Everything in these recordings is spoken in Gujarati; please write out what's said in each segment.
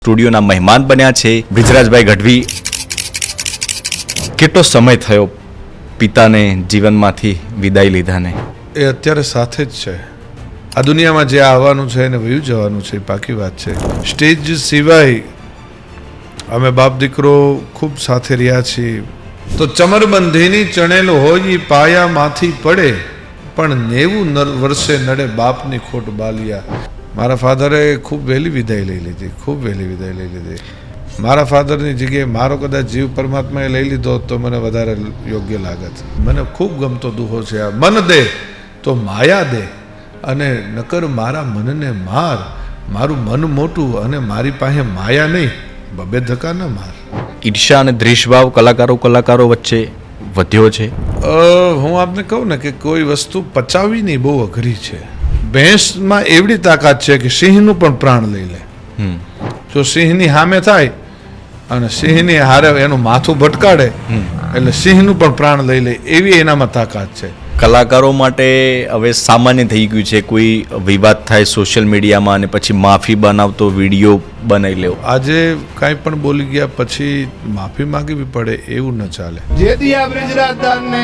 સ્ટુડિયોના મહેમાન બન્યા છે બ્રિજરાજભાઈ ગઢવી. કેટલો સમય થયો પિતાને જીવનમાંથી વિદાય લીધાને? એ અત્યારે સાથે જ છે. આ દુનિયામાં જે આવવાનું છે એને વયું જવાનું છે, પાકી વાત છે. સ્ટેજ સિવાય અમે બાપ દીકરો ખૂબ સાથે રહ્યા છીએ. તો ચમરબંધીની ચણેલ હોય ઈ પાયામાંથી પડે, પણ 90 વર્ષે નડે બાપની ખોટ બાલિયા. મારા ફાધરે ખૂબ વહેલી વિદાય લઈ લીધી, ખૂબ વહેલી વિદાય લઈ લીધી. મારા ફાધરની જગ્યાએ મારો કદાચ જીવ પરમાત્માએ લઈ લીધો તો મને વધારે યોગ્ય લાગત. મને ખૂબ ગમતો દુહો છે આ. મન દે તો માયા દે, અને નકર મારા મનને માર. મારું મન મોટું અને મારી પાસે માયા નહીં, બબે ધક્કા ન માર. ઈર્ષા અને દ્વેષભાવ કલાકારો વચ્ચે વધ્યો છે. હું આપને કહું ને કે કોઈ વસ્તુ પચાવવી નહીં બહુ અઘરી છે. ભેંસમાં એવડી તાકાત છે કે સિંહનું પણ પ્રાણ લઈ લે. જો સિંહની સામે થાય અને સિંહની હારે એનું માથું ભટકાડે એટલે સિંહનું પણ પ્રાણ લઈ લે, એવી એનામાં તાકાત છે. કલાકારો માટે હવે સામાન્ય થઈ ગયું છે, કોઈ વિવાદ થાય સોશિયલ મીડિયામાં અને પછી માફી બનાવતો વિડીયો બનાવી લેવો. આજે કાંઈ પણ બોલી ગયા પછી માફી માંગવી પડે એવું ન ચાલે. જે દી આ બ્રિજરાજદાનને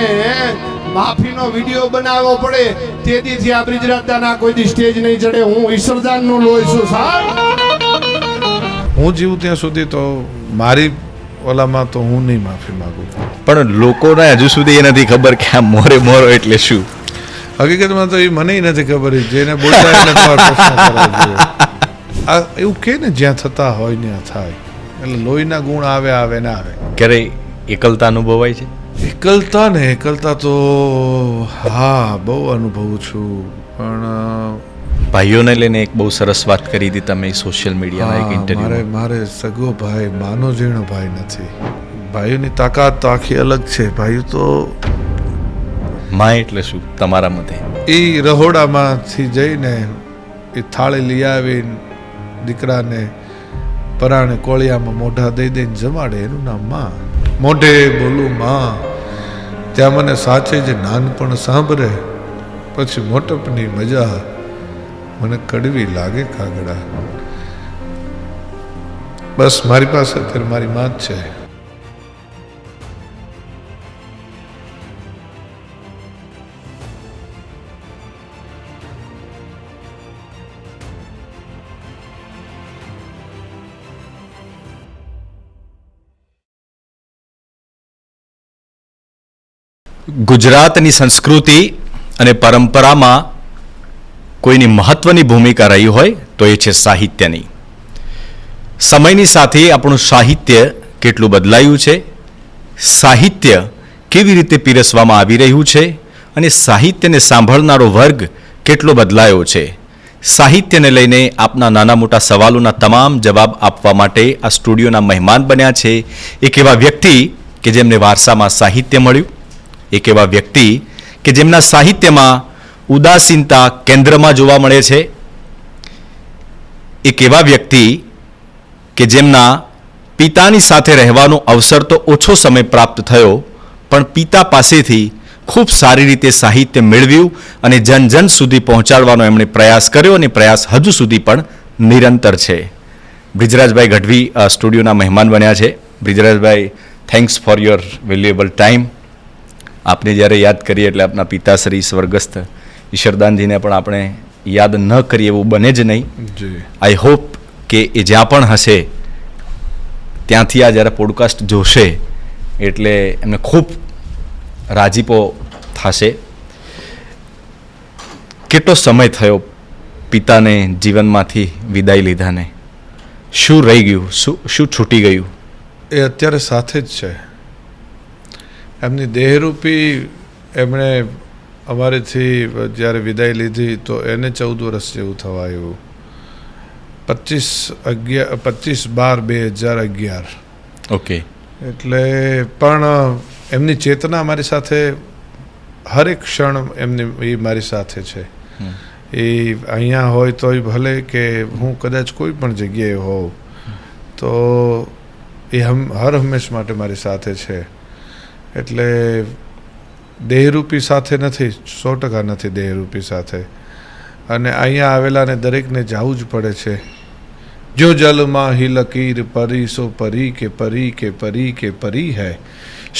માફીનો વિડીયો બનાવવો પડે તે દીથી આ બ્રિજરાજદાન કોઈ દી સ્ટેજ નહીં ચડે. હું ઈશ્વરદાનનો લોહી છું સાહેબ. હું જીવું ત્યાં સુધી તો મારી ઓલામાં તો હું નહીં માફી માંગુ. પણ લોકોને હજુ સુધી એ નથી ખબર કે આ મોરો એટલે શું. હકીકતમાં તો એ મને નથી ખબર, જેને બોલતા એને તમારે પ્રશ્ન કરવા જોઈએ. આ એવું કે ને જ્યાં થતા હોય ત્યાં થાય, એટલે લોહીના ગુણ આવે ને આવે. ક્યારે એકલતા અનુભવાય છે? એકલતા તો હા બહુ અનુભવું છું. પણ ભાઈઓને લઈને એક બહુ સરસ વાત કરી હતી તમે સોશિયલ મીડિયામાં એક ઇન્ટરવ્યુ. મારે સગો ભાઈ માનો જીણો ભાઈ નથી. ભાઈઓની તાકાત તો આખી અલગ છે. ભાઈઓ તો માં એટલે શું તમારા મતે? એ રહોડામાંથી જઈને એ થાળી લઈ આવીને દીકરાને પરાણે કોળિયામાં મોઢા દઈ દઈને જમાડે, એનું નામ માં. મોઢે બોલું માં, ત્યાં મને સાચે જ નાનપણ સાંભળે, પછી મોટપની મજા મને કડવી લાગે કાગડા. બસ મારી પાસે અત્યારે મારી માં જ છે. ગુજરાતની સંસ્કૃતિ અને પરંપરામાં કોઈની મહત્વની ભૂમિકા રહી હોય તો એ છે સાહિત્યની. સમયની સાથે આપણું સાહિત્ય કેટલું બદલાયું છે, સાહિત્ય કેવી રીતે પીરસવામાં આવી રહ્યું છે, અને સાહિત્યને સાંભળનારો વર્ગ કેટલો બદલાયો છે. સાહિત્યને લઈને આપના નાના મોટા સવાલોના તમામ જવાબ આપવા માટે આ સ્ટુડિયોના મહેમાન બન્યા છે એક એવા વ્યક્તિ કે જેમને વારસામાં સાહિત્ય મળ્યું, એક એવા વ્યક્તિ કે જેમના સાહિત્યમાં ઉદાસીનતા કેન્દ્રમાં જોવા મળે છે, એક એવા વ્યક્તિ કે જેમના પિતાની સાથે રહેવાનો અવસર તો ઓછો સમય પ્રાપ્ત થયો, પણ પિતા પાસેથી ખૂબ સારી રીતે સાહિત્ય મેળવ્યું અને જન જન સુધી પહોંચાડવાનો એમણે પ્રયાસ કર્યો, અને પ્રયાસ હજુ સુધી પણ નિરંતર છે. બ્રિજરાજભાઈ ગઢવી સ્ટુડિયોના મહેમાન બન્યા છે. Brijrajbhai, thanks for your valuable time. આપને જ્યારે યાદ કરીએ એટલે આપના પિતાશ્રી સ્વર્ગસ્થ ઈશ્વરદાનજીને પણ આપણે યાદ ન કરીએ એવું બને જ નહીં. આઈ હોપ કે એ જ્યાં પણ હશે ત્યાંથી આ જ્યારે પોડકાસ્ટ જોશે એટલે એમને ખૂબ રાજીપો થશે. કેટલો સમય થયો પિતાને જીવનમાંથી વિદાય લીધાને? શું રહી ગયું, શું છૂટી ગયું? એ અત્યારે સાથે જ છે. એમની દેહરૂપી એમણે અમારેથી જ્યારે વિદાય લીધી તો એને 14 વર્ષ જેવું થવા આવ્યું. 25/12/2011. ઓકે. એટલે પણ એમની ચેતના મારી સાથે હરેક ક્ષણ એમની એ મારી સાથે છે. એ અહીંયા હોય તોય ભલે કે હું કદાચ કોઈ પણ જગ્યાએ હોઉં તો એ હર હંમેશ માટે મારી સાથે છે. એટલે દેહરૂપી સાથે નથી, 100% નથી દેહરૂપી સાથે. અને અહીંયા આવેલાને દરેકને જવું જ પડે છે. जो जल माही लकीर परी सो परी के परी के परी के परी है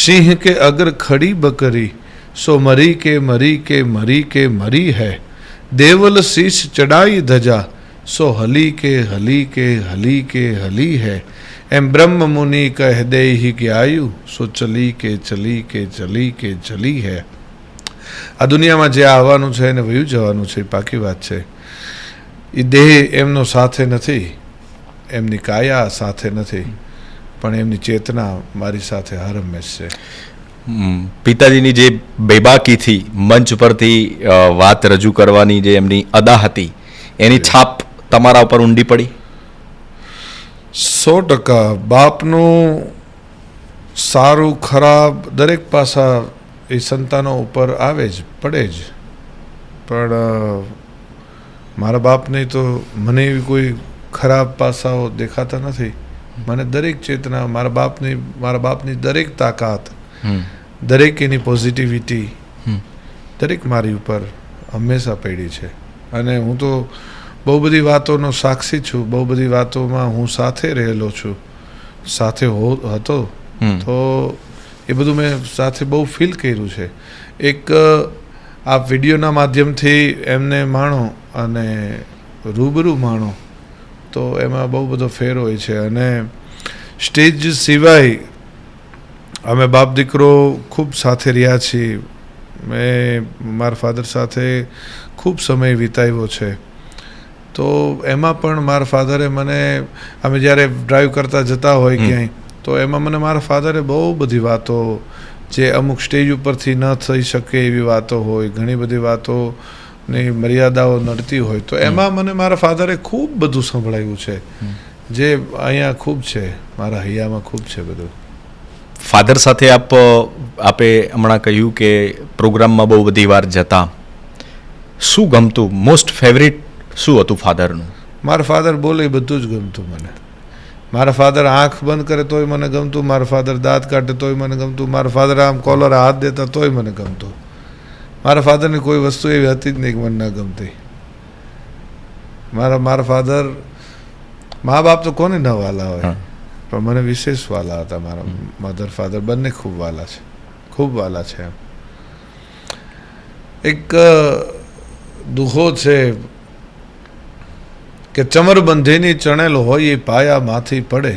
सिंह के अगर खड़ी बकरी सो मरी के मरी के मरी के मरी है देवल शीश चढ़ाई धजा सो हली के हली के हली के हली है एम ब्रह्म मुनि कह दे ही कि आयु सो चली के चली के चली के चली है આ દુનિયામાં જે આવવાનું છે એને વયું જવાનું છે એ પાકી વાત છે. એ દેહ એમનો સાથે નથી, એમની કાયા સાથે નથી, પણ એમની ચેતના મારી સાથે હર હંમેશ છે. પિતાજીની જે બેબાકીથી મંચ પરથી વાત રજૂ કરવાની જે એમની અદા હતી એની છાપ તમારા ઉપર ઊંડી પડી? 100% બાપનું સારું ખરાબ દરેક પાસા એ સંતાનો ઉપર આવે જ પડે જ. પણ મારા બાપને તો મને એવી કોઈ ખરાબ પાસાઓ દેખાતા નથી. મને દરેક ચેતના મારા બાપની દરેક તાકાત, દરેક એની પોઝિટિવિટી દરેક મારી ઉપર હંમેશા પડી છે. અને હું તો બહુ બધી વાતોનો સાક્ષી છું, બહુ બધી વાતોમાં હું સાથે રહેલો છું, સાથે હતો. તો એ બધું મેં સાથે બહુ ફીલ કર્યું છે. એક આ વિડીયોના માધ્યમથી એમને માણો અને રૂબરૂ માણો તો એમાં બહુ બધો ફેર હોય છે. અને સ્ટેજ સિવાય અમે બાપ દીકરો ખૂબ સાથે રહ્યા છીએ. મેં મારા ફાધર સાથે ખૂબ સમય વિતાવ્યો છે. તો એમાં પણ મારા ફાધરે મને, અમે જ્યારે ડ્રાઈવ કરતા જતા હોય ક્યાંય, તો એમાં મને મારા ફાધરે બહુ બધી વાતો, જે અમુક સ્ટેજ ઉપરથી ન થઈ શકે એવી વાતો હોય, ઘણી બધી વાતોની મર્યાદાઓ નડતી હોય, તો એમાં મને મારા ફાધરે ખૂબ બધું સંભળાવ્યું છે, જે અહીંયા ખૂબ છે, મારા હૈયામાં ખૂબ છે બધું. ફાધર સાથે આપે હમણાં કહ્યું કે પ્રોગ્રામમાં બહુ બધી વાર જતા. શું ગમતું? મોસ્ટ ફેવરિટ શું હતું ફાધરનું? મારા ફાધર બોલે એ બધું જ ગમતું મને. મારા ફાધર આંખ બંધ કરે તોય મને ગમતું, મારા ફાધર દાંત કાઢે તોય મને ગમતું, મારા ફાધર આમ કોલર હાથ દેતા તોય મને ગમતું. મારા ફાધરની કોઈ વસ્તુ એવી હતી જ નહીં કે મને ના ગમતી. મારા ફાધર, મા બાપ તો કોને ન વાલા હોય, પણ મને વિશેષ વાલા હતા. મારા મધર ફાધર બંને ખૂબ વાલા છે, ખૂબ વાલા છે. એમ એક દુહો છે કે ચમર બંધીની ચણેલ હોય એ પાયામાંથી પડે.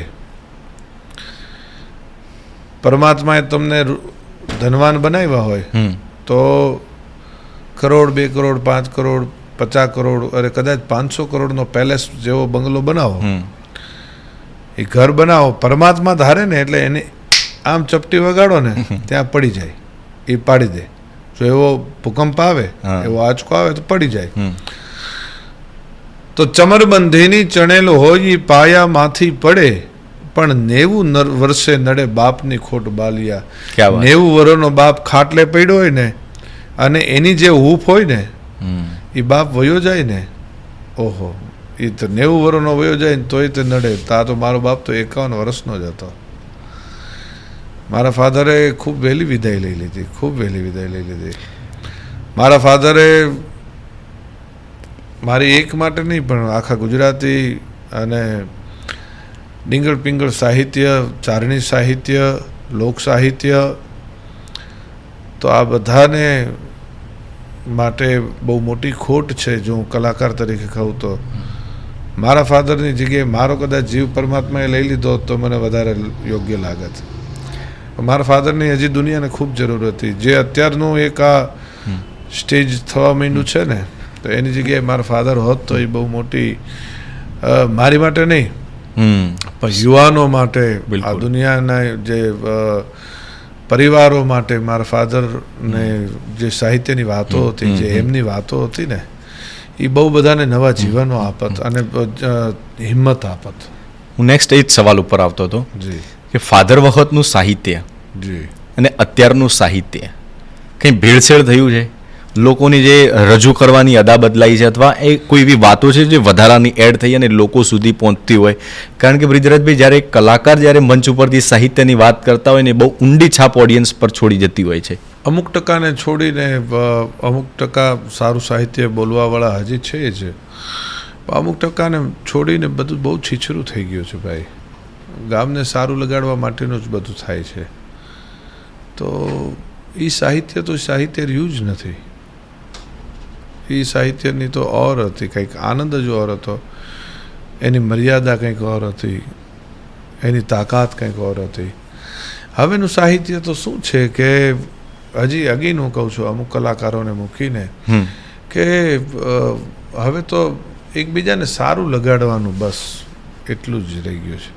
પરમાત્માએ તમને ધનવાન બનાવ્યા હોય તો કરોડ, 2 કરોડ, 5 કરોડ, 50 કરોડ, અરે કદાચ 500 કરોડનો પેલેસ જેવો બંગલો બનાવો, એ ઘર બનાવો, પરમાત્મા ધારે ને એટલે એને આમ ચપટી વગાડો ને ત્યાં પડી જાય, એ પાડી દે. જો એવો ભૂકંપ આવે, એવો આંચકો આવે તો પડી જાય. તો ચમરબંધીની ચણેલો હોય એ પાયામાંથી પડે, પણ 90 વર્ષે નડે બાપની ખોટ બાલિયા. 90 વર્ષનો બાપ ખાટલે પડ્યો હોય ને, અને એની જે હૂફ હોય ને, એ બાપ વયો જાય ને, ઓહો, એ તો 90 વર્ષનો વયો જાય ને તોય તે નડે. તા તો મારો બાપ તો 51 વર્ષનો જ હતો. મારા ફાધરે ખૂબ વહેલી વિદાય લઈ લીધી, ખૂબ વહેલી વિદાય લઈ લીધી. મારા ફાધરે મારી એક માટે નહીં પણ આખા ગુજરાતી અને ડીંગળ પિંગળ સાહિત્ય, ચારણી સાહિત્ય, લોક સાહિત્ય, તો આ બધાને માટે બહુ મોટી ખોટ છે. જો હું કલાકાર તરીકે કહું તો મારા ફાધરની જગ્યાએ મારો કદાચ જીવ પરમાત્માએ લઈ લીધો તો મને વધારે યોગ્ય લાગત. મારા ફાધરની હજી દુનિયાને ખૂબ જરૂર હતી. જે અત્યારનું એક આ સ્ટેજ થવા માંડ્યું છે ને, તો એની જગ્યાએ મારા ફાધર હોત તો એ બહુ મોટી, મારી માટે નહીં પણ યુવાનો માટે, આ દુનિયાના જે પરિવારો માટે મારા ફાધરને જે સાહિત્યની વાતો હતી, જે એમની વાતો હતી ને, એ બહુ બધાને નવા જીવનો આપત અને હિંમત આપત. હું નેક્સ્ટ એ જ સવાલ ઉપર આવતો હતો જી કે ફાધર વખતનું સાહિત્ય જી અને અત્યારનું સાહિત્ય કંઈ ભેળસેળ થયું છે? લોકોની જે રજૂ કરવાની અદા બદલાઈ છે, અથવા એ કોઈ એવી વાતો છે જે વધારાની એડ થઈ અને લોકો સુધી પહોંચતી હોય? કારણ કે બ્રિજરાજભાઈ, જ્યારે એક કલાકાર જ્યારે મંચ ઉપરથી સાહિત્યની વાત કરતા હોય ને, બહુ ઊંડી છાપ ઓડિયન્સ પર છોડી જતી હોય છે. અમુક ટકાને છોડીને અમુક ટકા સારું સાહિત્ય બોલવાવાળા હજી છે જ, અમુક ટકાને છોડીને બધું બહુ છીછરું થઈ ગયું છે ભાઈ. ગામને સારું લગાડવા માટેનું જ બધું થાય છે. તો એ સાહિત્ય તો સાહિત્ય રહ્યું જ નથી. એ સાહિત્યની તો ઓર હતી, કંઈક આનંદ જ ઓર હતો, એની મર્યાદા કંઈક ઓર હતી, એની તાકાત કંઈક ઓર હતી. હવેનું સાહિત્ય તો શું છે કે હજી અગેન હું કહું છું અમુક કલાકારોને મૂકીને કે હવે તો એકબીજાને સારું લગાડવાનું બસ એટલું જ રહી ગયું છે.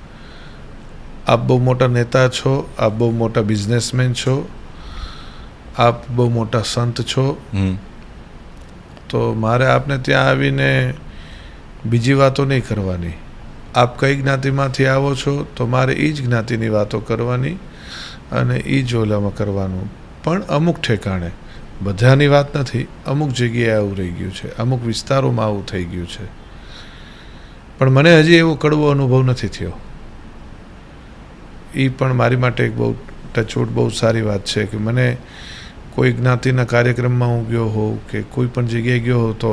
આપ બહુ મોટા નેતા છો, આપ બહુ મોટા બિઝનેસમેન છો, આપ બહુ મોટા સંત છો, તો મારે આપને ત્યાં આવીને બીજી વાતો નહીં કરવાની. આપ કઈ જ્ઞાતિમાંથી આવો છો તો મારે એ જ જ્ઞાતિની વાતો કરવાની અને એ જ ઓલામાં કરવાનું. પણ અમુક ઠેકાણે, બધાની વાત નથી, અમુક જગ્યાએ આવું રહી ગયું છે, અમુક વિસ્તારોમાં આવું થઈ ગયું છે. પણ મને હજી એવો કડવો અનુભવ નથી થયો. એ પણ મારી માટે એક બહુ ટચવુડ બહુ સારી વાત છે કે મને કોઈ જ્ઞાતિના કાર્યક્રમમાં હું ગયો હોઉં કે કોઈ પણ જગ્યાએ ગયો હોઉં તો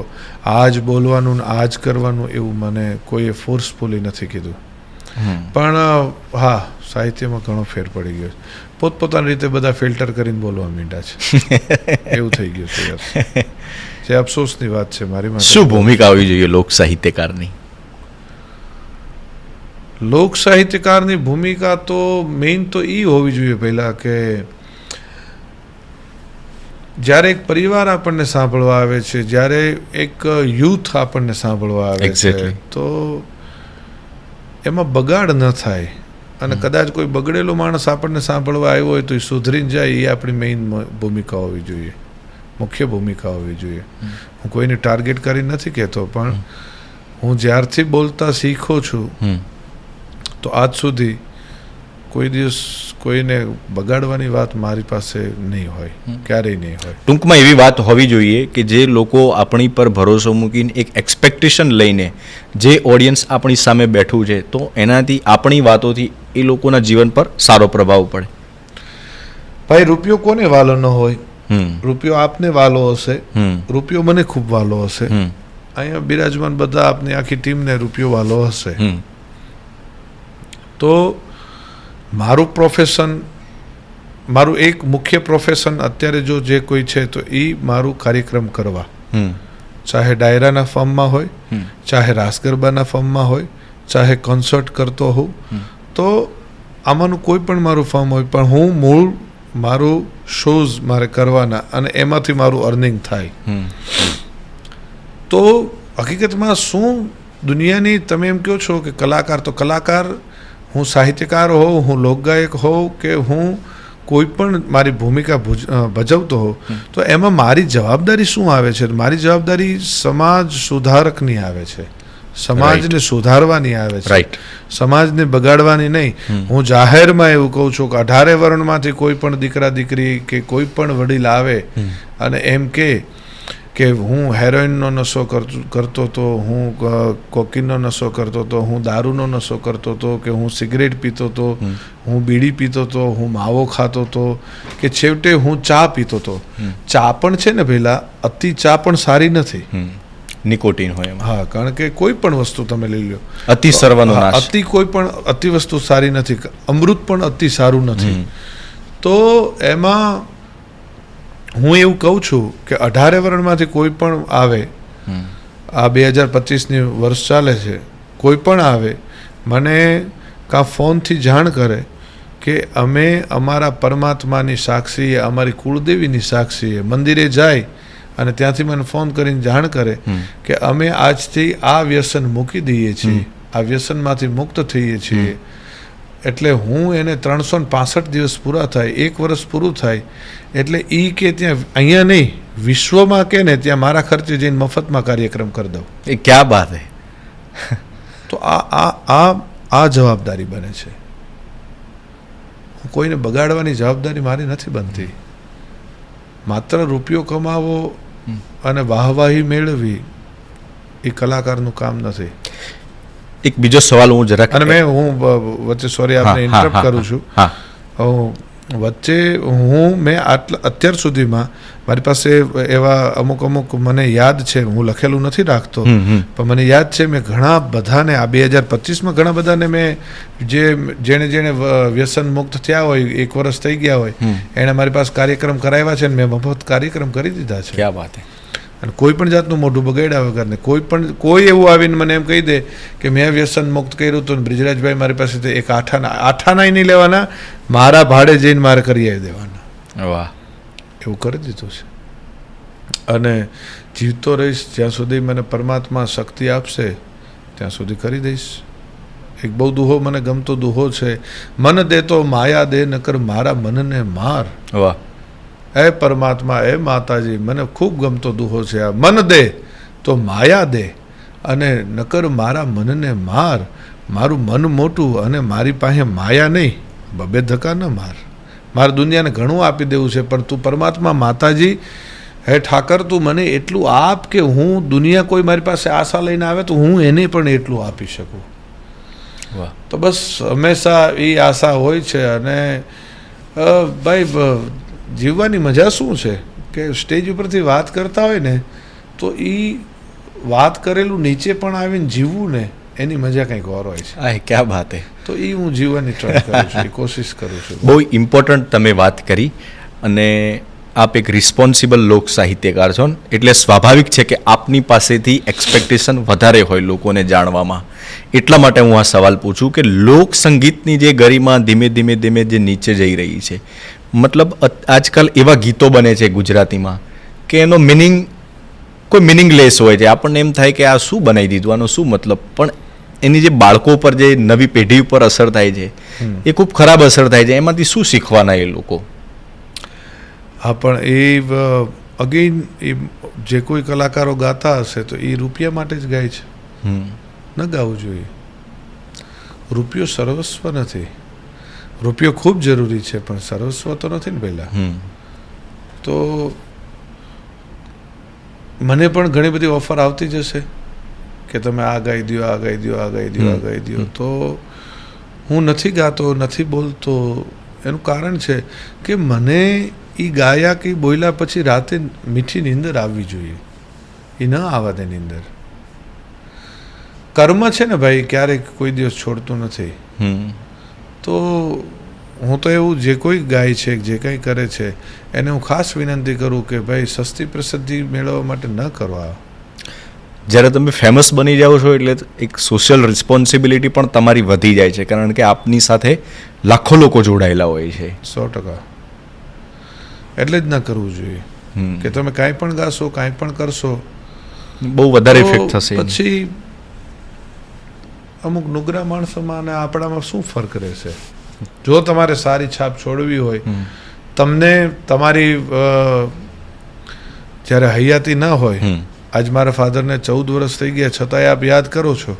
આ જ બોલવાનું ને આ જ કરવાનું એવું મને કોઈએ ફોર્સફુલી નથી કીધું. પણ હા, સાહિત્યમાં ઘણો ફેર પડી ગયો છે. પોતપોતાની રીતે બધા ફિલ્ટર કરીને બોલવા માંડ્યા છે. એવું થઈ ગયું છે યાર. જે અફસોસની વાત છે મારી માટે. શું ભૂમિકા હોવી જોઈએ લોક સાહિત્યકારની? લોક સાહિત્યકારની ભૂમિકા તો મેઇન તો એ હોવી જોઈએ પહેલાં કે જ્યારે એક પરિવાર આપણને સાંભળવા આવે છે, જ્યારે એક યુથ આપણને સાંભળવા આવે છે, તો એમાં બગાડ ન થાય. અને કદાચ કોઈ બગડેલો માણસ આપણને સાંભળવા આવ્યો હોય તો એ સુધરીને જાય, એ આપણી મેઇન ભૂમિકા હોવી જોઈએ, મુખ્ય ભૂમિકા હોવી જોઈએ. હું કોઈને ટાર્ગેટ કરી નથી કહેતો, પણ હું જ્યારથી બોલતા શીખો છું તો આજ સુધી કોઈ દિવસ કોઈને બગાડવાની વાત મારી પાસે નહીં હોય, ક્યારેય નહીં હોય. ટૂંકમાં એવી વાત હોવી જોઈએ કે જે લોકો આપણી પર ભરોસો મૂકીને એક એક્સપેક્ટેશન લઈને જે ઓડિયન્સ આપણી સામે બેઠું છે, તો એનાથી આપણી વાતોથી એ લોકોના જીવન પર સારો પ્રભાવ પડે. ભાઈ, રૂપિયો કોને વાલો ન હોય? રૂપિયો આપને વાલો હશે, રૂપિયો મને ખૂબ વાલો હશે, અહીંયા બિરાજમાન બધા આપની આખી ટીમને રૂપિયો વાલો હશે. તો મારું પ્રોફેશન, મારું એક મુખ્ય પ્રોફેશન અત્યારે જો જે કોઈ છે તો એ મારું કાર્યક્રમ કરવા, ચાહે ડાયરાના ફોર્મમાં હોય, ચાહે રાસ ગરબાના ફોર્મમાં હોય, ચાહે કોન્સર્ટ કરતો હોઉં, તો આમાંનું કોઈ પણ મારું ફોર્મ હોય, પણ હું મૂળ મારું શોઝ મારે કરવાના અને એમાંથી મારું અર્નિંગ થાય. તો હકીકતમાં શું દુનિયાની, તમે એમ કહો છો કે કલાકાર, તો કલાકાર હું સાહિત્યકાર હોઉં, હું લોકગાયક હોઉં કે હું કોઈ પણ મારી ભૂમિકા ભજવતો હોઉં, તો એમાં મારી જવાબદારી શું આવે છે? મારી જવાબદારી સમાજ સુધારકની આવે છે, સમાજને સુધારવાની આવે છે, સમાજને બગાડવાની નહીં. હું જાહેરમાં એવું કહું છું કે 18 વર્ણમાંથી કોઈ પણ દીકરા દીકરી કે કોઈ પણ વડીલ આવે અને એમ કે હું હેરોઇનનો નશો કરતો હતો, હું કોકીનનો નશો કરતો હતો, હું દારૂનો નશો કરતો હતો, કે હું સિગરેટ પીતો હતો, હું બીડી પીતો હતો, હું માવો ખાતો હતો, કે છેવટે હું ચા પીતો હતો. ચા પણ છે ને પહેલા, અતિ ચા પણ સારી નથી. નિકોટીન હોય એમાં. હા, કારણ કે કોઈ પણ વસ્તુ તમે લઈ લો, અતિ સર્વનો નાશ. અતિ કોઈ પણ અતિ વસ્તુ સારી નથી. અમૃત પણ અતિ સારું નથી. તો એમાં હું એવું કહું છું કે 18 વર્ણમાંથી કોઈ પણ આવે, આ 2025ની વર્ષ ચાલે છે, કોઈ પણ આવે, મને કાં ફોનથી જાણ કરે કે અમે અમારા પરમાત્માની સાક્ષીએ, અમારી કુળદેવીની સાક્ષીએ મંદિરે જાય અને ત્યાંથી મને ફોન કરીને જાણ કરે કે અમે આજથી આ વ્યસન મૂકી દઈએ છીએ, આ વ્યસનમાંથી મુક્ત થઈએ છીએ. એટલે હું એને 365 દિવસ પૂરા થાય, 1 વર્ષ પૂરું થાય એટલે એ કે ત્યાં અહીંયા નહીં વિશ્વમાં કે ને ત્યાં મારા ખર્ચે જઈને મફતમાં કાર્યક્રમ કરી દઉં. એ ક્યાં બાત હે. તો આ જવાબદારી બને છે. કોઈને બગાડવાની જવાબદારી મારી નથી બનતી. માત્ર રૂપિયો કમાવો અને વાહવાહી મેળવી એ કલાકારનું કામ નથી. એક બીજો સવાલ હું જરાક, અને હું વચ્ચે સોરી આપને ઇન્ટરપ્ટ કરું છું. હું વચ્ચે મેં અત્યાર સુધીમાં મારી પાસે એવા અમુક મને યાદ છે, હું લખેલું નથી રાખતો, પણ મને યાદ છે મેં ઘણા બધાને આ 2025માં ઘણા બધાને મેં જેણે વ્યસન મુક્ત થયા હોય, 1 વર્ષ થઈ ગયા હોય, એણે મારી પાસે કાર્યક્રમ કરાવ્યા છે ને મેં મફત કાર્યક્રમ કરી દીધા છે. ક્યાં વાત હે. અને કોઈ પણ જાતનું મોઢું બગાડ્યા વગર ને કોઈ એવું આવીને મને એમ કહી દે કે મેં વ્યસન મુક્ત કર્યું હતું, બ્રિજરાજભાઈ મારી પાસેથી એક આઠાના નહીં લેવાના, મારા ભાડે જઈને મારે કરી આવી દેવાના. વાહ. એવું કરી દીધું છે. અને જીવતો રહીશ જ્યાં સુધી મને પરમાત્મા શક્તિ આપશે ત્યાં સુધી કરી દઈશ. એક બહુ દુહો મને ગમતો દુહો છે, મન દે તો માયા દે નકર મારા મનને માર. વાહ. હે પરમાત્મા, હે માતાજી, મને ખૂબ ગમતો દુહો છે આ. મન દે તો માયા દે અને નકર મારા મનને માર. મારું મન મોટું અને મારી પાસે માયા નહીં, બબે ધક્કા ન માર. મારે દુનિયાને ઘણું આપી દેવું છે, પણ તું પરમાત્મા માતાજી, હે ઠાકર, તું મને એટલું આપ કે હું દુનિયા કોઈ મારી પાસે આશા લઈને આવે તો હું એને પણ એટલું આપી શકું. વાહ. તો બસ હંમેશા એ આશા હોય છે. અને ભાઈ જીવવાની મજા શું છે કે સ્ટેજ ઉપરથી વાત કરતા હોય ને તો એ વાત કરેલું નીચે પણ આવીને જીવવું ને એની મજા કંઈક ઓર હોય છે. આ ક્યાં વાત હે. તો એ હું જીવવાની ટ્રાય કરું છું, એ કોશિશ કરું છું. બહુ ઇમ્પોર્ટન્ટ તમે વાત કરી. અને આપ એક રિસ્પોન્સિબલ લોક સાહિત્યકાર છો ને, એટલે સ્વાભાવિક છે કે આપની પાસેથી એક્સપેક્ટેશન વધારે હોય લોકોને જાણવામાં. એટલા માટે હું આ સવાલ પૂછું કે લોક સંગીતની જે ગરિમા ધીમે ધીમે જે નીચે જઈ રહી છે, મતલબ આજકાલ એવા ગીતો બને છે ગુજરાતીમાં કે એનો મિનિંગ કોઈ મિનિંગલેસ હોય છે. આપણને એમ થાય કે આ શું બનાવી દીધું, આનો શું મતલબ, પણ એની જે બાળકો પર જે નવી પેઢી ઉપર અસર થાય છે એ ખૂબ ખરાબ અસર થાય છે. એમાંથી શું શીખવાના એ લોકો? હા, પણ એ અગેન એ જે કોઈ કલાકારો ગાતા હશે તો એ રૂપિયા માટે જ ગાય છે, ન ગાવું જોઈએ. રૂપિયો સર્વસ્વ નથી. રૂપિયો ખૂબ જરૂરી છે પણ સર્વસ્વ તો નથી ને પહેલા. તો મને પણ ઘણી બધી ઓફર આવતી જશે કે તમે આ ગાઈ દો, આ ગાઈ દો, આ ગાઈ દો, આ ગાઈ દો. તો હું નથી ગાતો, નથી બોલતો. એનું કારણ છે કે મને એ ગાયા કે બોલ્યા પછી રાતે મીઠી નીંદર આવવી જોઈએ, એ ન આવવા દે નીંદર. કર્મ છે ને ભાઈ, ક્યારેક કોઈ દિવસ છોડતું નથી. તો હું તો એવું જે કોઈ ગાય છે, જે કંઈ કરે છે એને હું ખાસ વિનંતી કરું કે ભાઈ સસ્તી પ્રસિદ્ધિ મેળવવા માટે ન કરવા. જ્યારે તમે ફેમસ બની જાઓ છો એટલે એક સોશિયલ રિસ્પોન્સિબિલિટી પણ તમારી વધી જાય છે, કારણ કે આપની સાથે લાખો લોકો જોડાયેલા હોય છે. 100%. એટલે જ ન કરવું જોઈએ કે તમે કાંઈ પણ ગાશો, કાંઈ પણ કરશો, બહુ વધારે ઇફેક્ટ થશે. પછી અમુક નુગરા માણસોમાં અને આપણામાં શું ફરક રહેશે? જો તમારે સારી છાપ છોડવી હોય, તમને તમારી જ્યારે હયાતી ન હોય, આજ મારા ફાધરને 14 વર્ષ થઈ ગયા છતાંય આપ યાદ કરો છો,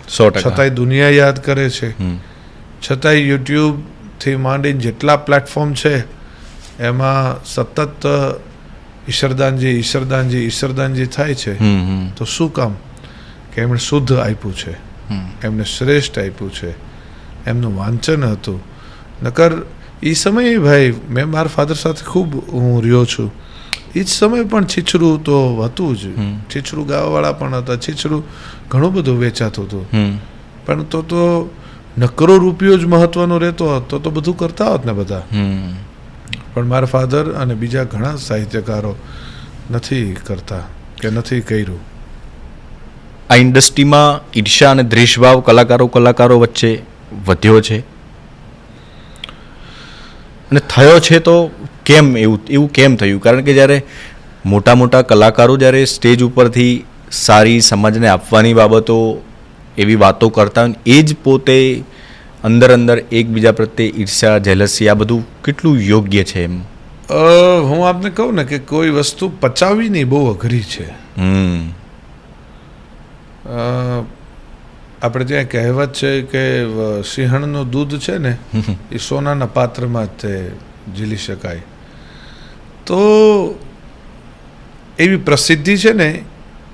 100%. છતાંય દુનિયા યાદ કરે છે, છતાંય યુટ્યુબથી માંડીને જેટલા પ્લેટફોર્મ છે એમાં સતત ઈશ્વરદાનજી થાય છે. તો શું કામ? કે એમણે શુદ્ધ આપ્યું છે, એમને શ્રેષ્ઠ આપ્યું છે, એમનું વાંચન હતું. નકર એ સમયે ભાઈ મેં મારા ફાધર સાથે ખૂબ હું રહ્યો છું. એ જ સમયે પણ છીછરું તો હતું જ, છીછરું ગાવાવાળા પણ હતા, છીછરું ઘણું બધું વેચાતું હતું. પણ તો નકરો રૂપિયો જ મહત્વનો રહેતો હોત તો બધું કરતા હોત ને બધા. પણ મારા ફાધર અને બીજા ઘણા સાહિત્યકારો નથી કરતા કે નથી કર્યું. આ ઇન્ડસ્ટ્રીમાં ઈર્ષા અને દ્વેષભાવ કલાકારો વચ્ચે વધ્યો છે અને થયો છે તો કેમ એવું કેમ થયું? કારણ કે જ્યારે મોટા કલાકારો જ્યારે સ્ટેજ ઉપરથી સારી સમાજને આપવાની બાબતો એવી વાતો કરતા હોય, એ જ પોતે અંદર એકબીજા પ્રત્યે ઈર્ષા, જેલસી, આ બધું કેટલું યોગ્ય છે એમ? હું આપને કહું ને કે કોઈ વસ્તુ પચાવવી નહીં બહુ અઘરી છે. આપણે ત્યાં કહેવત છે કે સિંહણનું દૂધ છે ને એ સોનાના પાત્રમાં જ તે ઝીલી શકાય. તો એવી પ્રસિદ્ધિ છે ને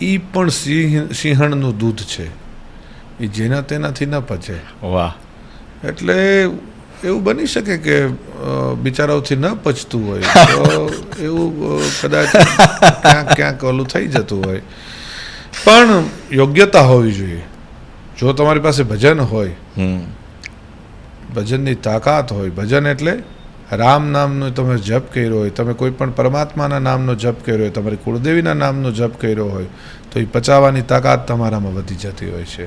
એ પણ સિંહણનું દૂધ છે, એ જેના તેનાથી ન પચે. વાહ. એટલે એવું બની શકે કે બિચારાઓથી ન પચતું હોય તો એવું કદાચ ક્યાંક ઓલું થઈ જતું હોય. પણ યોગ્યતા હોવી જોઈએ. જો તમારી પાસે ભજન હોય, ભજનની તાકાત હોય, ભજન એટલે રામ નામનો તમે જપ કર્યો હોય, તમે કોઈ પણ પરમાત્માના નામનો જપ કર્યો હોય, તમારી કુળદેવીના નામનો જપ કર્યો હોય, તો એ પચાવવાની તાકાત તમારામાં વધી જતી હોય છે.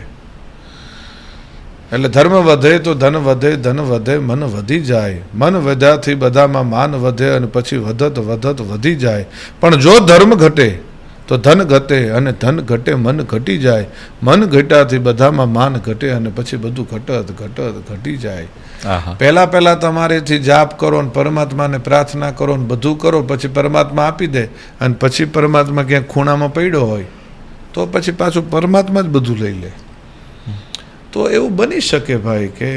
એટલે ધર્મ વધે તો ધન વધે, ધન વધે મન વધી જાય, મન વધ્યાથી બધામાં માન વધે, અને પછી વધત વધત વધી જાય. પણ જો ધર્મ ઘટે તો ધન ઘટે, અને ધન ઘટે મન ઘટી જાય, મન ઘટ્યાથી બધામાં માન ઘટે, અને પછી બધું ઘટત ઘટત ઘટી જાય. પહેલા તમારેથી જાપ કરો ને પરમાત્માને પ્રાર્થના કરો ને બધું કરો, પછી પરમાત્મા આપી દે, અને પછી પરમાત્મા ક્યાંક ખૂણામાં પડ્યો હોય તો પછી પાછું પરમાત્મા જ બધું લઈ લે. તો એવું બની શકે ભાઈ કે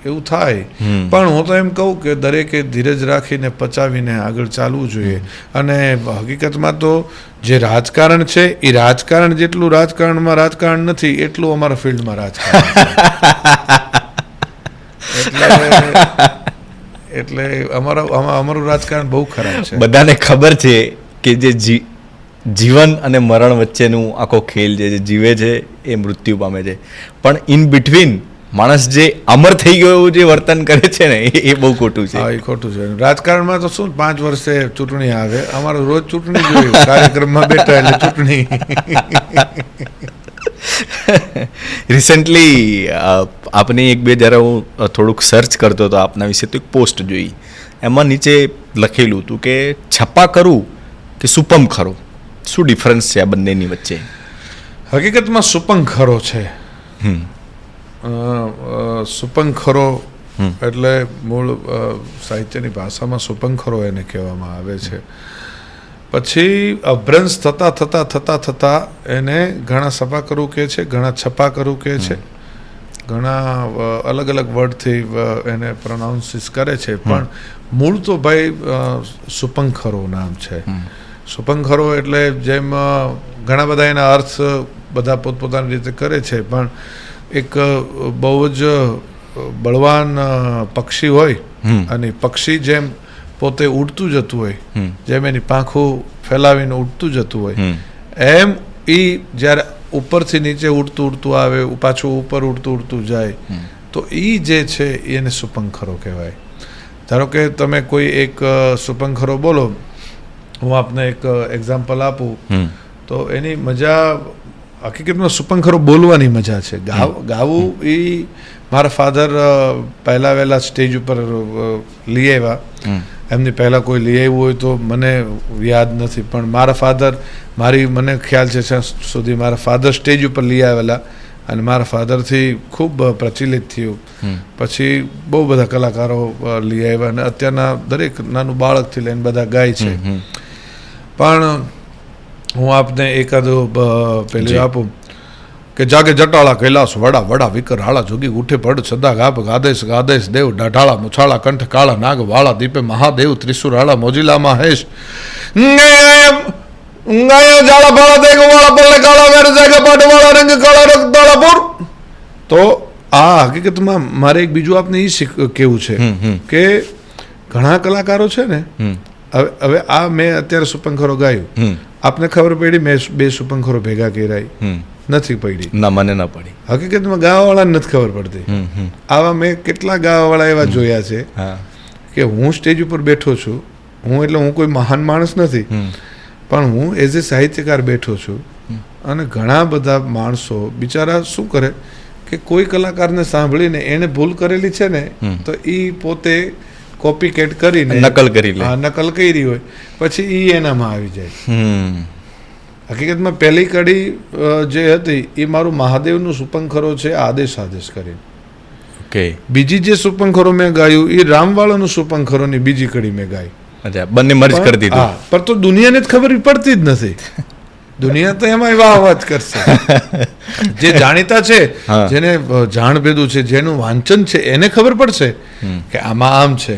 એવું થાય. પણ હું તો એમ કહું કે દરેકે ધીરજ રાખીને પચાવીને આગળ ચાલવું જોઈએ. અને હકીકતમાં તો જે રાજકારણ છે એ રાજકારણ જેટલું રાજકારણમાં રાજકારણ નથી એટલું અમારા ફિલ્ડમાં રાજકારણ એટલે અમારું રાજકારણ બહુ ખરાબ છે. બધાને ખબર છે કે જે જીવન અને મરણ વચ્ચેનું આખો ખેલ જે જીવે છે એ મૃત્યુ પામે છે, પણ ઇન બિટવીન માણસ જે અમર થઈ ગયો એવું જે વર્તન કરે છે ને એ બહુ ખોટું છે. હા, એ ખોટું છે. રાજકારણમાં તો શું 5 વર્ષે ચૂંટણી આવે, અમારે રોજ ચૂંટણી જોયું, કાર્યક્રમમાં બેઠા એટલે ચૂંટણી. રિસેન્ટલી આપની એક બે જ્યારે હું થોડુંક સર્ચ કરતો હતો આપના વિશે તો એક પોસ્ટ જોઈ, એમાં નીચે લખેલું હતું કે છપ્પા કરું કે સુપમ ખરો, શું ડિફરન્સ છે આ બંનેની વચ્ચે? હકીકતમાં સુપંખરો છે. સુપંખરો એટલે મૂળ સાહિત્યની ભાષામાં સુપંખરો એને કહેવામાં આવે છે. પછી અભ્રંશ થતા એને ઘણા સપા કરું કહે છે, ઘણા છપા કરું કહે છે, ઘણા અલગ અલગ વર્ડથી એને પ્રોનાઉન્સિસ કરે છે. પણ મૂળ તો ભાઈ સુપંખરો નામ છે. સુપંખરો એટલે જેમ ઘણા બધા એના અર્થ બધા પોતપોતાની રીતે કરે છે, પણ એક બહુ જ બળવાન પક્ષી હોય, અને પક્ષી જેમ પોતે ઉડતું જતું હોય, જેમ એની પાંખું ફેલાવીને ઉડતું જતું હોય, એમ એ જ્યારે ઉપરથી નીચે ઉડતું આવે, પાછું ઉપર ઉડતું જાય, તો એ જે છે એને સુપંખરો કહેવાય. ધારો કે તમે કોઈ એક સુપંખરો બોલો, હું આપને એક એક્ઝામ્પલ આપું તો એની મજા હકીકતમાં સુપંખરો બોલવાની મજા છે. ગાવું એ મારા ફાધર પહેલાં વહેલા સ્ટેજ ઉપર લઈ આવ્યા. એમની પહેલાં કોઈ લઈ આવ્યું હોય તો મને યાદ નથી, પણ મારા ફાધર મને ખ્યાલ છે ત્યાં સુધી મારા ફાધર સ્ટેજ ઉપર લઈ આવેલા, અને મારા ફાધરથી ખૂબ પ્રચલિત થયું. પછી બહુ બધા કલાકારો લઈ આવ્યા, અને અત્યારના દરેક નાનું બાળકથી લઈને બધા ગાય છે. પણ હું આપને એકાદું પેલું આપું કે જાગે જટાળા કૈલાસ વડા વડા વિકર હાળા જોગી ઉઠે પડ સદા ગાપ ગાદેશ ગાદેશ દેવ ડાઢાળા મુછાળા કંઠ કાળા નાગ વાળા દીપે મહાદેવ ત્રિશુર હાળા મોજીલામાં હેશ જાળા ભાળા દેગ વાળા પલ્લે કાળા વેર જાગે પાટ વાળા રંગ કાળા રક્તાળાપુર. તો આ હકીકતમાં મારે એક બીજું આપને એ કેવું છે કે ઘણા કલાકારો છે ને, હવે આ મેં અત્યારે સુપંખરો ગાયું, આપને ખબર પડી મેં 2 સુપંખરો ભેગા કર્યા? નથી પડી. ના, મને ના પડી. હકીકતમાં ગાવાવાળાને નથી ખબર પડતી. આવા મેં કેટલા ગાવાવાળા એવા જોયા છે કે હું સ્ટેજ ઉપર બેઠો છું, હું કોઈ મહાન માણસ નથી, પણ હું એઝ એ સાહિત્યકાર બેઠો છું, અને ઘણા બધા માણસો બિચારા શું કરે કે કોઈ કલાકારને સાંભળીને એને ભૂલ કરેલી છે ને, તો એ પોતે કોપી કેટ કરીને નકલ કરી લે. નકલ કરી હોય, પછી એ એનામાં આવી જાય. હકીકતમાં પહેલી કડી જે હતી એ મારું મહાદેવનું સુપંખરો છે, આદેશ કરીને. બીજી જે સુપંખરો મેં ગાયું એ રામવાળાનું સુપંખરોની બીજી કડી મેં ગાઈ. બંને મર્જ કરી દીધું. પણ તો દુનિયાને જ ખબર પડતી જ નથી. દુનિયા તો એમાં વાહ વાત કરશે. જે જાણીતા છે, જેને જાણ ભેદું છે, જેનું વાંચન છે, એને ખબર પડશે કે આમાં આમ છે.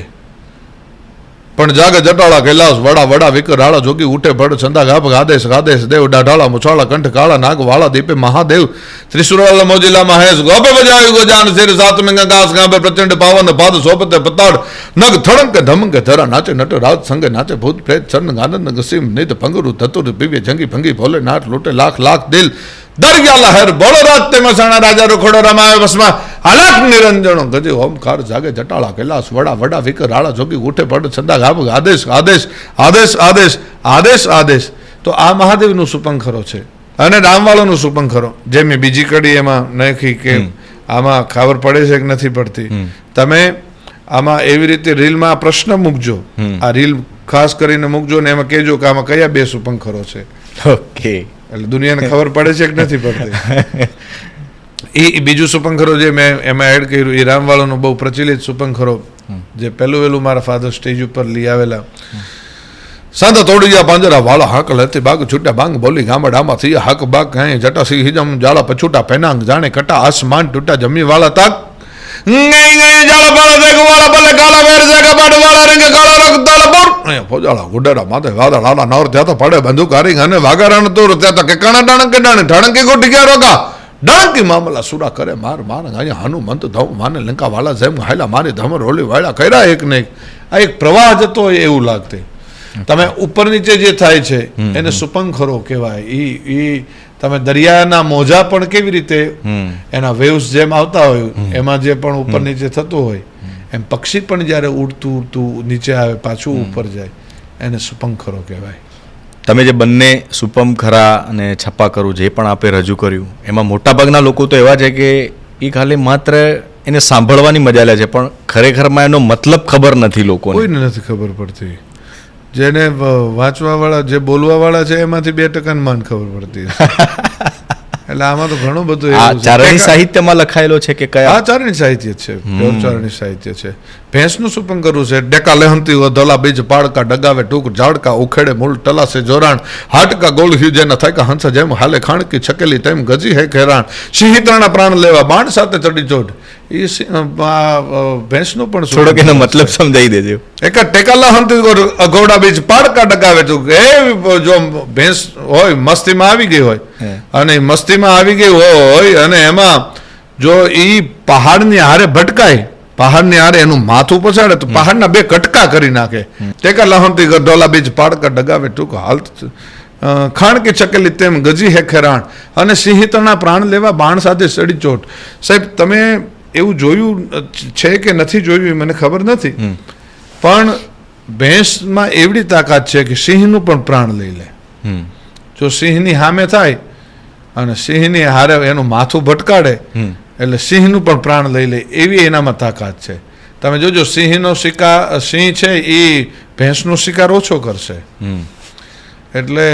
પણ જાગે જટાળા કૈલાસ વડા વડા વિકર રાળા જોગી ઉઠે ભડ છંદા ગાભ આદેશ આદેશ દેવ ડાઢાળા મુછાળા કંઠ કાળા નાગ વાળા દીપે મહાદેવ ત્રિશુરાલ મોજીલા મહેશ ગોપે બજાવી ગોજાન શેર સાત મેંગા ગાસ ગાંબે પ્રચંડ પાવન પાદ સોપતે પતાડ નગ થડંકે ધમંકે ધરા નાચે નટ રાત સંગે નાચે ભૂત પ્રેત ચરણ આનંદ ગસીમ નિત ભંગરુ ધતુર પીવે જંગી ભંગી ભોલે નાટ લૂટે લાખ લાખ દિલ દરગ્યા લહેર બોલો રાત તે મસાણા રાજા રોખડો રમાવે વસમાં અલખ નિરંજનો ગજે ઓમકાર જાગે જટાળા કૈલાસ વડા વડા વિકર રાળા જોગી ઉઠે પડ છંદા ગાભ આદેશ આદેશ આદેશ આદેશ આદેશ આદેશ તો આ મહાદેવનું સુપંખરો છે અને રામવાળાનું સુપંખરો જે મેં બીજી કડી એમાં નાખી કે આમાં ખબર પડે છે કે નથી પડતી. તમે આમાં એવી રીતે રીલમાં પ્રશ્ન મૂકજો, આ રીલ ખાસ કરીને મૂકજો ને એમાં કહેજો કે આમાં કયા બે સુપંખરો છે. ઓકે, એટલે દુનિયાને ખબર પડે છે કે નથી પડતી. એ બીજું સુપંખરો જે મેં એમાં એડ કર્યું એ રામવાળાનો બહુ પ્રચલિત સુપંખરો, જે પહેલું વહેલું મારા ફાધર સ્ટેજ ઉપર લઈ આવેલા. સાંધા તોડી ગયા પાંજરા વાળા હાકલ હતી બાગ છૂટા બાંગ બોલી ગામડામાં થઈ હાક બાગ કાંઈ જટા સી હિજમ જાળા પછૂટા પેનાંગ જાણે કટા આસમાન તૂટા જમી વાળા તાક જાળા પાળા દેખ વાળા બલે કાળા વેર જાગા પાડ વાળા રંગ કાળા રંગ તાળા બોર ફોજાળા ગુડેરા માથે વાદા લાલા નોર ત્યાં તો પડે બંદૂક હારી અને વાગારાણ તોર ત્યાં તો કે કાણા ડાણ કે ડાણે ઢાણ કે ગોટી ગયા રોકા ડાંકી મામલા સુરા કરે માર માર અહીંયા હનુમંત ધમ માને લંકા વાળા જેમ હાયલા મારી ધમર રોલી વાળા કર્યા એક ને આ એક પ્રવાહ જતો હોય એવું લાગતી. તમે ઉપર નીચે જે થાય છે એને સુપંખરો કહેવાય. એ તમે દરિયાના મોજા પણ કેવી રીતે એના વેવ્સ જેમ આવતા હોય એમાં જે પણ ઉપર નીચે થતું હોય એમ પક્ષી પણ જ્યારે ઉડતું ઉડતું નીચે આવે પાછું ઉપર જાય એને સુપંખરો કહેવાય. તમે જે બંને સુપંખરા અને છપ્પાખરું જે પણ આપે રજૂ કર્યું એમાં મોટાભાગના લોકો તો એવા છે કે એ ખાલી માત્ર એને સાંભળવાની મજા લે છે, પણ ખરેખરમાં એનો મતલબ ખબર નથી લોકોને. કોઈને નથી ખબર પડતી. જેને વાંચવા વાળા જે બોલવા વાળા છે એમાંથી 2% માન ખબર પડતી. એટલે આમાં તો ઘણું બધું ચારણી સાહિત્યમાં લખાયેલો છે કે કયા? હા, ચારણી સાહિત્ય છે, ચારણી સાહિત્ય છે. ભેંસનું સુપંખરું છે. ડેકા લેહંતી ધોલા બીજ પાડકા ડગાવે ટૂંક ઝાડકા ઉખેડે મૂળ ટલાસે જોરાણ હાટકા ગોળ હ્યુ જેના થાયકા હંસ જેમ હાલે ખાણકી છકેલી તેમ ગજી હે ખેરાણ સિંહિત્રાના પ્રાણ લેવા બાણ સાથે ચડી ચોટ. એ ભેંસનું પણ થોડોક એનો મતલબ સમજાવી દેજો. એક ટેકા લહંતી ગોડા બીજ પાડકા ડગાવે ટૂંક એ જો ભેંસ હોય મસ્તીમાં આવી ગઈ હોય અને મસ્તીમાં આવી ગઈ હોય અને એમાં જો એ પહાડની હારે ભટકાય, પહાડની હારે એનું માથું પછાડે તો પહાડના 2 કટકા કરી નાખે. ટેકા લહંતી ઢોલા બીજ પાડકા ડગાવે ટૂંક હાલ ખાણકી છકેલી તેમ ગજી હે ખેરાણ અને સિંહિતના પ્રાણ લેવા બાણ સાથે ચડી ચોટ. સાહેબ, તમે એવું જોયું છે કે નથી જોયું એ મને ખબર નથી, પણ ભેંસમાં એવડી તાકાત છે કે સિંહનું પણ પ્રાણ લઈ લે. જો સિંહની સામે થાય અને સિંહની હારે એનું માથું ભટકાડે એટલે સિંહનું પણ પ્રાણ લઈ લે, એવી એનામાં તાકાત છે. તમે જોજો સિંહ છે એ ભેંસનો શિકાર ઓછો કરશે. એટલે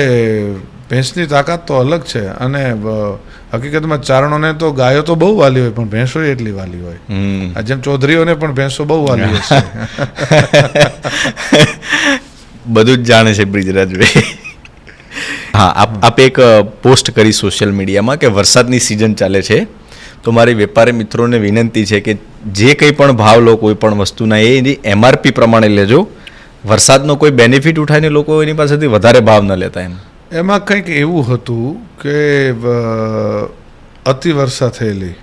ભેંસની તાકાત તો અલગ છે. અને હકીકતમાં ચારણોને તો ગાયો તો બહુ વાલી હોય પણ ભેંસો એટલી વાલી હોય. જેમ ચૌધરીઓને પણ ભેંસો બહુ વાલી હોય છે. બધું જ જાણે છે બ્રિજરાજભાઈ. હા, આપે એક પોસ્ટ કરી સોશિયલ મીડિયામાં કે વરસાદની સિઝન ચાલે છે તો મારી વેપારી મિત્રોને વિનંતી છે કે જે કંઈ પણ ભાવ લો કોઈ પણ વસ્તુના એની MRP પ્રમાણે લેજો. વરસાદનો કોઈ બેનિફિટ ઉઠાવીને લોકો એની પાસેથી વધારે ભાવ ન લેતા. એમાં કંઈક એવું હતું કે અતિ વર્ષા થયેલી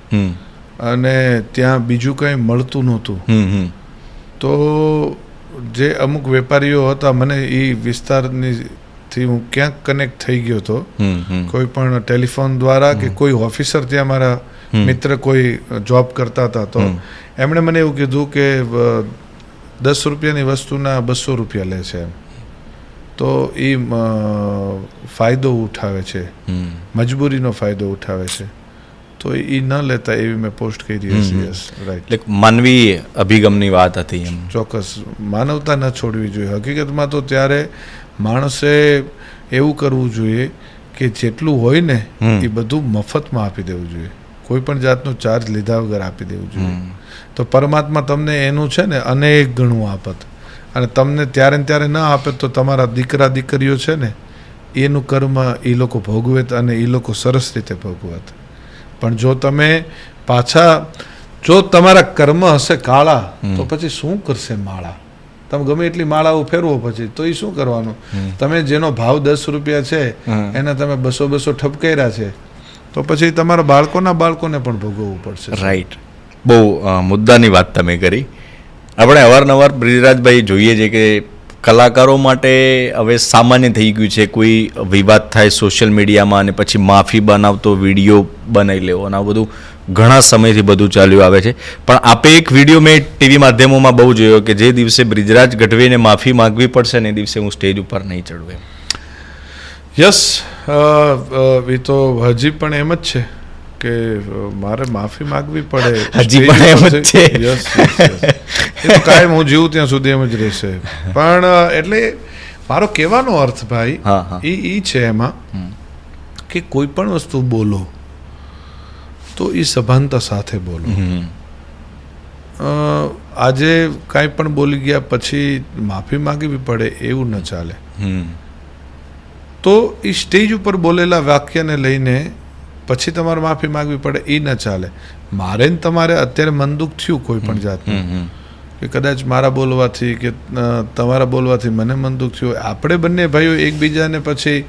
અને ત્યાં બીજું કંઈ મળતું નહોતું, તો જે અમુક વેપારીઓ હતા, મને એ વિસ્તારથી હું ક્યાંક કનેક્ટ થઈ ગયો હતો કોઈ પણ ટેલિફોન દ્વારા કે કોઈ ઓફિસર ત્યાં મારા મિત્ર કોઈ જોબ કરતા હતા, તો એમણે મને એવું કીધું કે 10 રૂપિયાની વસ્તુના 200 રૂપિયા લે છે. તો એ ફાયદો ઉઠાવે છે, મજબૂરીનો ફાયદો ઉઠાવે છે. તો એ ન લેતા એવી મેં પોસ્ટ કરી હતી. Yes, right. એટલે માનવી અભિગમની વાત હતી એમ. ચોક્કસ, માનવતા ન છોડવી જોઈએ. હકીકતમાં તો ત્યારે માણસે એવું કરવું જોઈએ કે જેટલું હોય ને એ બધું મફતમાં આપી દેવું જોઈએ, કોઈ પણ જાતનો ચાર્જ લીધા વગર આપી દેવું જોઈએ. તો પરમાત્મા તમને એનું છે ને અનેક ગણું આપત, અને તમને ત્યારે ને ત્યારે ન આપે તો તમારા દીકરા દીકરીઓ છે ને એનું કર્મ એ લોકો ભોગવે અને એ લોકો સરસ રીતે ભોગવત. પણ જો તમે પાછા જો તમારા કર્મ હશે કાળા તો પછી શું કરશે માળા? તમે ગમે એટલી માળાઓ ફેરવો પછી તો એ શું કરવાનું? તમે જેનો ભાવ 10 રૂપિયા છે એને તમે 200 ઠપકાર્યા છે તો પછી તમારા બાળકોને પણ ભોગવવું પડશે. રાઈટ, બહુ મુદ્દાની વાત તમે કરી. આપણે અવારનવાર બ્રિજરાજભાઈ જોઈએ છે કે કલાકારો માટે હવે સામાન્ય થઈ ગયું છે, કોઈ વિવાદ થાય સોશિયલ મીડિયામાં અને પછી માફી બનાવતો વિડીયો બનાવી લેવો અને આ બધું ઘણા સમયથી બધું ચાલ્યું આવે છે. પણ આપે એક વિડીયો મેં ટીવી માધ્યમોમાં બહુ જોયો કે જે દિવસે બ્રિજરાજ ગઢવીને માફી માગવી પડશે ને એ દિવસે હું સ્ટેજ ઉપર નહીં ચડું એમ. યસ, એ તો હજી પણ એમ જ છે કે મારે માફી માગવી પડે. હજી પણ એમ જ છે. યસ, એ તો કાયમ હું જીવું ત્યાં સુધી એમ જ રહેશે. પણ એટલે મારો કહેવાનો અર્થ ભાઈ એ છે એમાં કે કોઈ પણ વસ્તુ બોલો તો એ સભાનતા સાથે બોલો. આજે કાંઈ પણ બોલી ગયા પછી માફી માગવી પડે એવું ન ચાલે. તો એ સ્ટેજ ઉપર બોલેલા વાક્યને લઈને પછી તમારે માફી માગવી પડે એ ન ચાલે. મારે ને તમારે અત્યારે મન દુઃખ થયું કોઈ પણ જાતનું કે કદાચ મારા બોલવાથી કે તમારા બોલવાથી મને મન દુઃખ થયું, આપણે બંને ભાઈઓ એકબીજાને પછી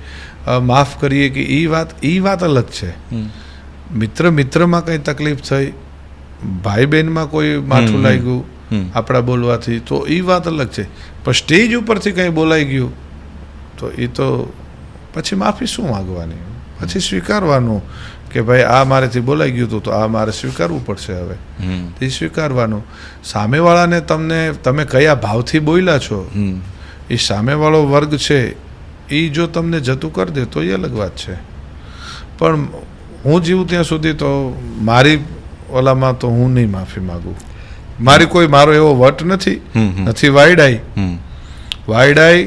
માફ કરીએ કે એ વાત અલગ છે. મિત્રમાં કંઈ તકલીફ થઈ, ભાઈ બહેનમાં કોઈ માથું લાગ્યું આપણા બોલવાથી તો એ વાત અલગ છે. પણ સ્ટેજ ઉપરથી કંઈ બોલાઈ ગયું તો એ તો પછી માફી શું માગવાની? પછી સ્વીકારવાનું કે ભાઈ આ મારેથી બોલાઈ ગયું હતું તો આ મારે સ્વીકારવું પડશે. હવે એ સ્વીકારવાનું. સામેવાળાને તમે કયા ભાવથી બોલ્યા છો એ સામેવાળો વર્ગ છે એ જો તમને જતું કરી દે તો એ અલગ વાત છે. પણ હું જીવું ત્યાં સુધી તો મારી ઓલામાં તો હું નહીં માફી માગું. મારો એવો વટ નથી વાયડાઈ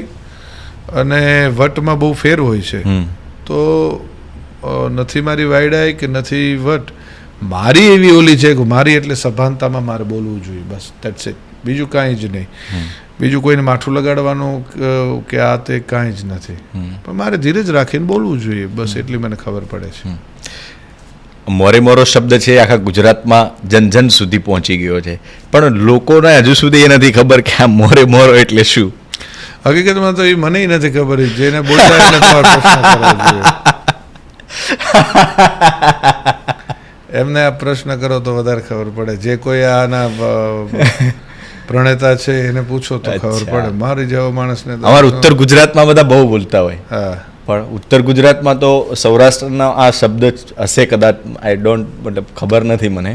અને વટમાં બહુ ફેર હોય છે. તો નથી મારી વાયડાઈ કે નથી વટ, મારી એવી ઓલી છે કે મારી એટલે સભાનતામાં મારે બોલવું જોઈએ, બસ દેટ્સ ઇટ. બીજું કાંઈ જ નહીં. બીજું કોઈને માઠું લગાડવાનું કે આ તે કાંઈ જ નથી. પણ મારે ધીરજ રાખીને બોલવું જોઈએ, બસ એટલી મને ખબર પડે છે. મોરે મોરો શબ્દ છે આખા ગુજરાતમાં જન સુધી પહોંચી ગયો છે, પણ લોકોને હજુ સુધી એ નથી ખબર કે આ મોરે મોરો એટલે શું. હકીકતમાં તો એ મને નથી ખબર, જેને બોલ્યા એને તમારે પ્રશ્ન કરવો જોઈએ. એમને આ પ્રશ્ન કરો તો વધારે ખબર પડે. જે કોઈ આના પ્રણેતા છે એને પૂછો તો ખબર પડે. મારી જેવો માણસને અમારા ઉત્તર ગુજરાતમાં બધા બહુ બોલતા હોય. હા, પણ ઉત્તર ગુજરાતમાં તો સૌરાષ્ટ્રના આ શબ્દ હશે કદાચ, આઈ ડોન્ટ મતલબ ખબર નથી મને.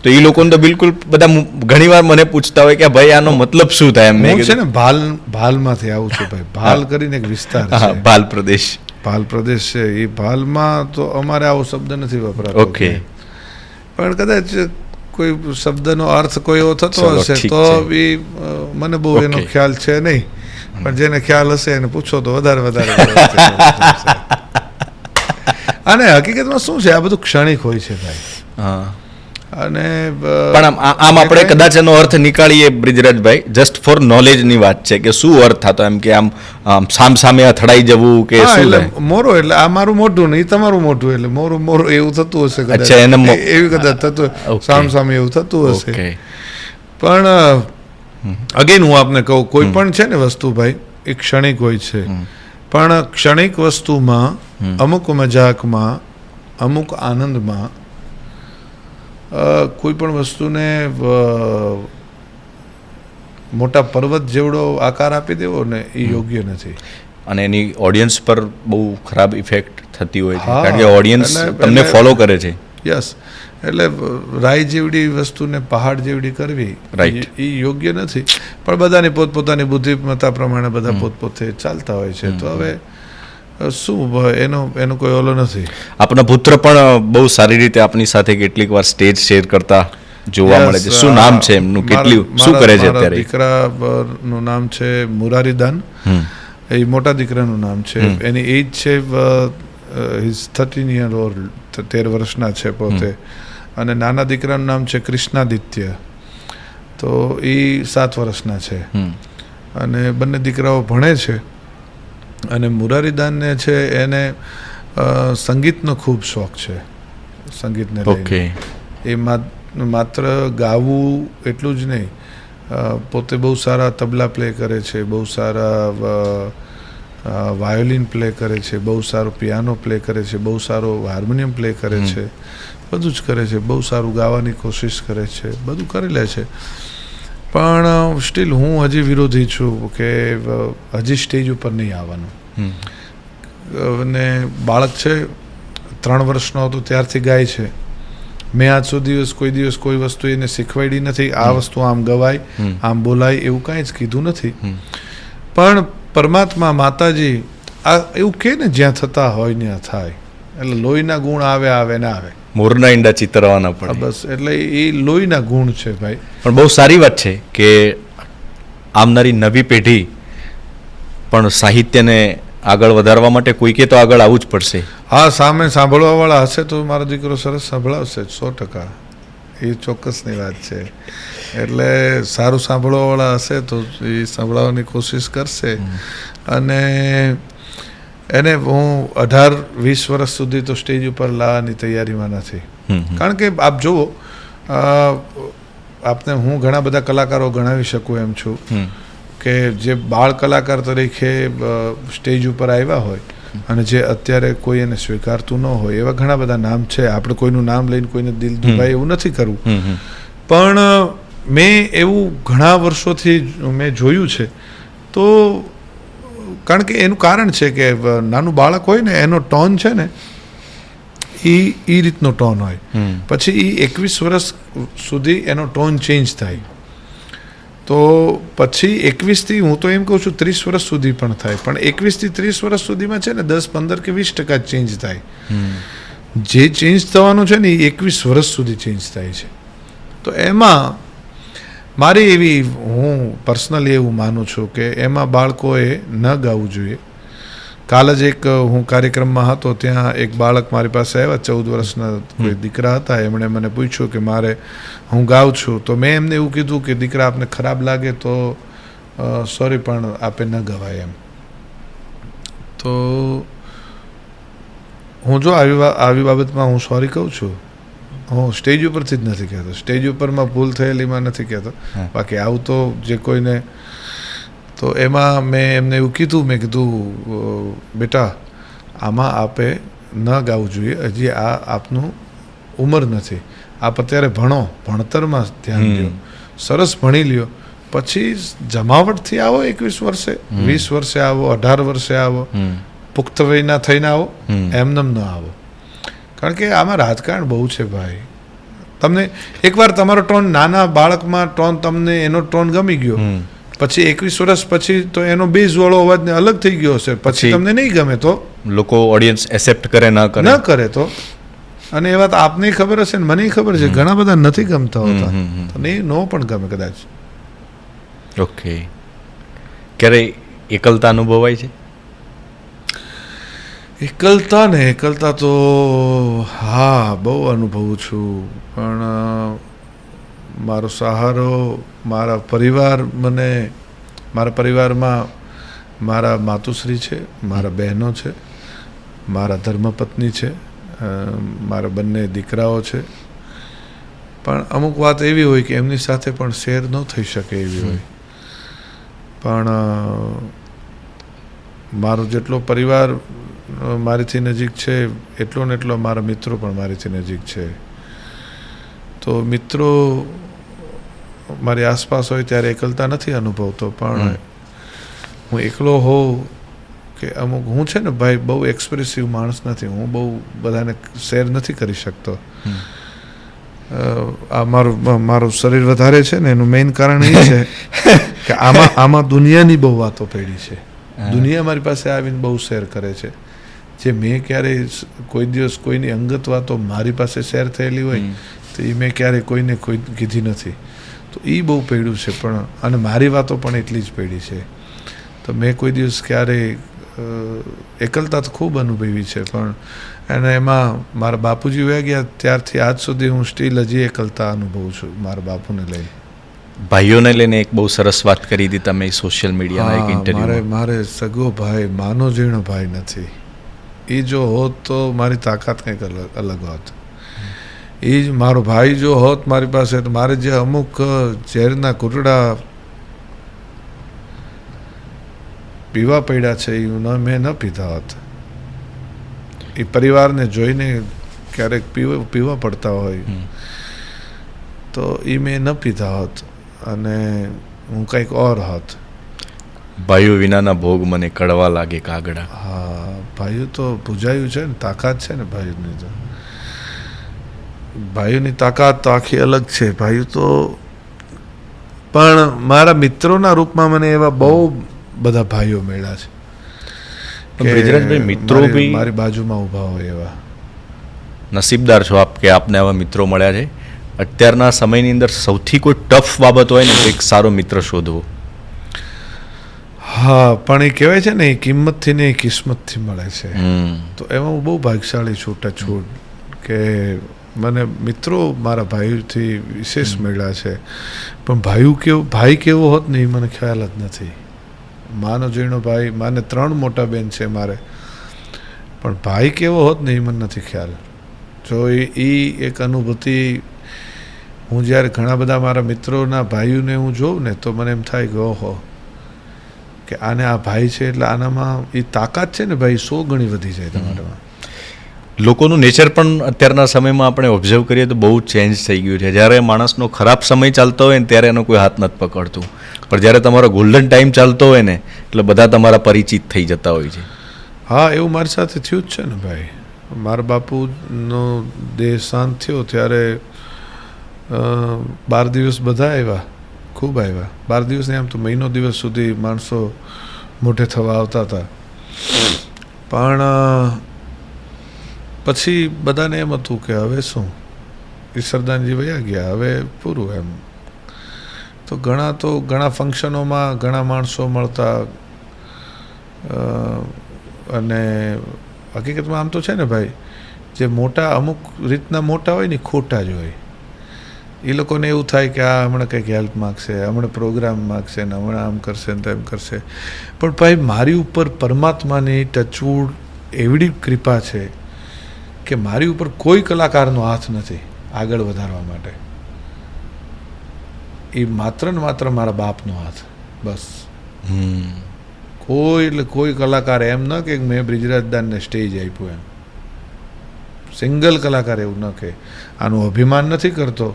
તો એ લોકોને તો બિલકુલ બધા ઘણીવાર મને પૂછતા હોય કે ભાઈ આનો મતલબ શું થાય એમ. છે ને ભાલમાંથી આવું છું ભાઈ. ભાલ કરીને એક વિસ્તાર છે, ભાલ પ્રદેશ છે. એ ભાલમાં તો અમારે આવો શબ્દ નથી વપરાતો. ઓકે. પણ કદાચ કોઈ શબ્દનો અર્થ કોઈ એવો થતો હશે તો એ મને બહુ એનો ખ્યાલ છે નહીં. પણ જેને ખ્યાલ હશે એને પૂછો તો વધારે. અને હકીકતમાં શું છે, આ બધું ક્ષણિક હોય છે ભાઈ. અને પણ આમ આપણે કદાચ એનો અર્થ નીકાળીએ બ્રિજરાજભાઈ, જસ્ટ ફોર નોલેજની વાત છે કે શું અર્થ થતો એમ કે આમ સામે અથડાઈ જવું કે શું? એટલે મોરો એટલે આ મારું મોઢું નહીં તમારું મોઢું એટલે મોરો એવું થતું હશે કદાચ. એવી કદાચ થતું સામે એવું થતું હશે. પણ અગેન હું આપને કહું, કોઈ પણ છે ને વસ્તુ ભાઈ એ ક્ષણિક હોય છે. પણ ક્ષણિક વસ્તુમાં અમુક મજાકમાં અમુક આનંદમાં કોઈ પણ વસ્તુને મોટા પર્વત જેવડો આકાર આપી દેવો ને એ યોગ્ય નથી. અને એની ઓડિયન્સ પર બહુ ખરાબ ઇફેક્ટ થતી હોય છે, કારણ કે ઓડિયન્સ તમને ફોલો કરે છે. યસ, એટલે રાઈ જેવડી વસ્તુને પહાડ જેવડી કરવી એ યોગ્ય નથી. પણ બધાની પોતપોતાની બુદ્ધિમત્તા પ્રમાણે બધા પોતપોતે ચાલતા હોય છે. તો હવે શું એનો કોઈ ઓલો નથી. આપના પુત્ર પણ બહુ સારી રીતે આપની સાથે કેટલીક વાર સ્ટેજ શેર કરતા જોવા મળે છે. શું નામ છે એમનું? શું કરે છે અત્યારે? દીકરાનું નામ છે મુરારીદાન. એ મોટા દીકરાનું નામ છે. એની એજ છે 13 year old, 13 વર્ષના છે પોતે. અને નાના દીકરાનું નામ છે કૃષ્ણાદિત્ય, તો એ 7 વર્ષના છે. અને બંને દીકરાઓ ભણે છે. અને મુરારીદાનને છે એને સંગીતનો ખૂબ શોખ છે. સંગીતને લઈને એ માત્ર ગાવું એટલું જ નહીં, પોતે બહુ સારા તબલા પ્લે કરે છે, બહુ સારા વાયોલિન પ્લે કરે છે, બહુ સારો પિયાનો પ્લે કરે છે, બહુ સારો હાર્મોનિયમ પ્લે કરે છે, બધું જ કરે છે, બહુ સારું ગાવાની કોશિશ કરે છે, બધું કરી લે છે. પણ સ્ટીલ હું હજી વિરોધી છું કે હજી સ્ટેજ ઉપર નહીં આવવાનું. અને બાળક છે 3 વર્ષનો હતો ત્યારથી ગાય છે. મેં આજ સુધી કોઈ દિવસ કોઈ વસ્તુ એને શીખવાડી નથી, આ વસ્તુ આમ ગવાય, આમ બોલાય, એવું કાંઈ જ કીધું નથી. પણ પરમાત્મા માતાજી આ એવું કહે ને, જ્યાં થતા હોય ત્યાં થાય. એટલે લોહીના ગુણ આવે ને આવે, મોરના ઈંડા ચિતરવાના પડે. બસ એટલે એ લોહીના ગુણ છે ભાઈ. પણ બહુ સારી વાત છે કે આવનારી નવી પેઢી પણ સાહિત્યને આગળ વધારવા માટે કોઈકે તો આગળ આવવું જ પડશે. હા, સામે સાંભળવાવાળા હશે તો મારો દીકરો સરસ સંભળાવશે 100%. એ ચોક્કસની વાત છે. એટલે સારું સાંભળવાવાળા હશે તો એ સંભળાવવાની કોશિશ કરશે. અને એને હું 18-20 વર્ષ સુધી તો સ્ટેજ ઉપર લાવવાની તૈયારીમાં નથી. કારણ કે આપ જુઓ, આપને હું ઘણા બધા કલાકારો ગણાવી શકું એમ છું કે જે બાળ કલાકાર તરીકે સ્ટેજ ઉપર આવ્યા હોય અને જે અત્યારે કોઈ એને સ્વીકારતું ન હોય, એવા ઘણા બધા નામ છે. આપણે કોઈનું નામ લઈને કોઈને દિલ દુભાય એવું નથી કરવું. પણ મેં એવું ઘણા વર્ષોથી મેં જોયું છે. તો કારણ કે એનું કારણ છે કે નાનું બાળક હોય ને, એનો ટોન છે ને એ રીતનો ટોન હોય. પછી એ 21 વર્ષ સુધી એનો ટોન ચેન્જ થાય. તો પછી 21થી હું તો એમ કહું છું 30 વર્ષ સુધી પણ થાય. પણ 21થી 30 વર્ષ સુધીમાં છે ને 10, 15 કે 20% ચેન્જ થાય. જે ચેન્જ થવાનું છે ને એ 21 વર્ષ સુધી ચેન્જ થાય છે. તો એમાં મારી એવી, હું પર્સનલી એવું માનું છું કે એમાં બાળકોએ ન ગાવું જોઈએ. કાલ જ એક હું કાર્યક્રમમાં હતો, ત્યાં એક બાળક મારી પાસે આવ્યા, 14 વર્ષના કોઈ દીકરા હતા. એમણે મને પૂછ્યું કે મારે, હું ગાઉં છું. તો મેં એમને એવું કીધું કે દીકરા, આપને ખરાબ લાગે તો સોરી, પણ આપે ન ગવાય એમ. તો હું જો આવી બાબતમાં હું સોરી કહું છું. હું સ્ટેજ ઉપરથી જ નથી કહેતો, સ્ટેજ ઉપરમાં ભૂલ થયેલીમાં નથી કહેતો. બાકી આવું તો જે કોઈને, તો એમાં મેં એમને એવું કીધું, મેં કીધું બેટા, આમાં આપે ન ગાવું જોઈએ. હજી આ આપનું ઉંમર નથી. આપ અત્યારે ભણો, ભણતરમાં ધ્યાન દો, સરસ ભણી લ્યો. પછી જમાવટથી આવો 21 વર્ષે, 20 વર્ષે આવો, 18 વર્ષે આવો, પુખ્ત વયના થઈને આવો, એમનેમ ન આવો. કારણ કે આમાં રાજકારણ બહુ છે ભાઈ. તમને એકવાર તમારો ટોન, નાના બાળકમાં ટોન, તમને એનો ટોન ગમી ગયો, પછી 21 વર્ષ પછી તો એનો બેઝ વાળો અવાજ અલગ થઈ ગયો હશે, પછી તમને નહીં ગમે તો લોકો, ઓડિયન્સ એક્સેપ્ટ કરે ન કરે તો. અને એ વાત આપને ખબર હશે ને મને ખબર છે, ઘણા બધા નથી ગમતા હોતા, તો નહીં, નો પણ ગમે કદાચ. ઓકે. ક્યારે એકલતા અનુભવાય છે? એકલતા તો હા, બહુ અનુભવું છું. પણ મારો સહારો મારા પરિવાર, મારા પરિવારમાં મારા માતુશ્રી છે, મારા બહેનો છે, મારા ધર્મપત્ની છે, મારા બંને દીકરાઓ છે. પણ અમુક વાત એવી હોય કે એમની સાથે પણ શેર ન થઈ શકે એવી હોય. પણ મારો જેટલો પરિવાર મારીથી નજીક છે, એટલો ને એટલો મારા મિત્રો પણ મારીથી નજીક છે. તો મિત્રો મારી આસપાસ હોય ત્યારે એકલતા નથી અનુભવતો. પણ હું એકલો હોઉં કે અમુક, હું છે ને ભાઈ, બહુ એક્સપ્રેસિવ માણસ નથી. હું બહુ બધાને શેર નથી કરી શકતો. આ મારું શરીર વધારે છે ને, એનું મેઇન કારણ એ છે કે આમાં દુનિયાની બહુ વાતો પડી છે. દુનિયા મારી પાસે આવીને બહુ શેર કરે છે, જે મેં ક્યારેય કોઈ દિવસ કોઈની અંગત વાતો મારી પાસે શેર થયેલી હોય તો એ મેં ક્યારેય કોઈને કોઈ કીધી નથી. તો એ બહુ પડ્યું છે. પણ અને મારી વાતો પણ એટલી જ પડી છે. તો મેં કોઈ દિવસ ક્યારેય એકલતા તો ખૂબ અનુભવી છે. પણ અને એમાં મારા બાપુજી વયા ગયા ત્યારથી આજ સુધી હું સ્ટીલ હજી એકલતા અનુભવું છું મારા બાપુને લઈને. ભાઈઓને લઈને એક બહુ સરસ વાત કરી હતી તમે સોશિયલ મીડિયામાં એક ઇન્ટરવ્યુ. મારે સગો ભાઈ, માનો જીણો ભાઈ નથી. એ જો હોત તો મારી તાકાત કંઈક અલગ હોત. એ જ મારો ભાઈ જો હોત મારી પાસે તો મારે જે અમુક ઝેરના ઘૂંટડા પીવા પડ્યા છે એ મેં ન પીધા હોત. એ પરિવારને જોઈને ક્યારેક પીવા પડતા હોય તો એ મેં ન પીધા હોત અને હું કંઈક ઓર હોત. ભાઈઓ વિનાના ભોગ મને કડવા લાગે કાગડા. હા, ભાઈઓ તો પૂજાયું છે ને, તાકાત છે ને ભાઈઓની. તો ભાઈઓની તાકાત તો આખી અલગ છે. ભાઈઓ તો પણ મારા મિત્રોના રૂપમાં મને એવા બહુ બધા ભાઈઓ મળ્યા છે પણ બ્રિજરાજભાઈ, મિત્રો બી મારી બાજુમાં ઊભા હોય એવા. નસીબદાર છો આપ કે આપને આવા મિત્રો મળ્યા છે. અત્યારના સમયની અંદર સૌથી કોઈ ટફ બાબત હોય ને તો એક સારો મિત્ર શોધવો. હા, પણ એ કહેવાય છે ને, એ કિંમતથી ને એ કિસ્મતથી મળે છે. તો એમાં હું બહુ ભાગ્યશાળી છું, ટચવુડ, કે મને મિત્રો મારા ભાઈઓથી વિશેષ મળ્યા છે. પણ ભાઈ કેવો હોત ને એ મને ખ્યાલ જ નથી. માનો જીણો ભાઈ, માને 3 મોટા બેન છે મારે, પણ ભાઈ કેવો હોત ને એ મને નથી ખ્યાલ. જો એ એક અનુભૂતિ હું જ્યારે ઘણા બધા મારા મિત્રોના ભાઈઓને હું જોઉં ને તો મને એમ થાય કે ઓહો, કે આને આ ભાઈ છે એટલે આનામાં એ તાકાત છે ને ભાઈ 100 ગણી વધી જાય તમારામાં. લોકોનું નેચર પણ અત્યારના સમયમાં આપણે ઓબ્ઝર્વ કરીએ તો બહુ ચેન્જ થઈ ગયું છે. જ્યારે માણસનો ખરાબ સમય ચાલતો હોય ને ત્યારે એનો કોઈ હાથ નથી પકડતું, પણ જ્યારે તમારો ગોલ્ડન ટાઈમ ચાલતો હોય ને એટલે બધા તમારા પરિચિત થઈ જતા હોય છે. હા, એવું મારી સાથે થયું જ છે ને ભાઈ. મારા બાપુનો દેહાંત થયો ત્યારે 12 દિવસ બધા આવ્યા, ખૂબ આવ્યા. 12 દિવસ ને આમ તો મહિનો દિવસ સુધી માણસો મોઢે થવા આવતા હતા. પણ પછી બધાને એમ હતું કે હવે શું, ઈશ્વરદાનજી વયા ગયા, હવે પૂરું એમ. તો ઘણા ફંક્શનોમાં ઘણા માણસો મળતા, અને હકીકતમાં આમ તો છે ને ભાઈ, જે મોટા અમુક રીતના મોટા હોય ને ખોટા જ હોય. એ લોકોને એવું થાય કે આ હમણાં કંઈક હેલ્પ માગશે, હમણાં પ્રોગ્રામ માગશે ને હમણાં આમ કરશે ને તેમ કરશે. પણ ભાઈ મારી ઉપર પરમાત્માની ટચવુડ એવડી કૃપા છે કે મારી ઉપર કોઈ કલાકારનો હાથ નથી આગળ વધારવા માટે. એ માત્ર ને માત્ર મારા બાપનો હાથ, બસ. કોઈ કલાકાર એમ ન કે મેં બ્રિજરાજદાનને સ્ટેજ આપ્યું એમ. સિંગલ કલાકાર એવું ન કે. આનું અભિમાન નથી કરતો.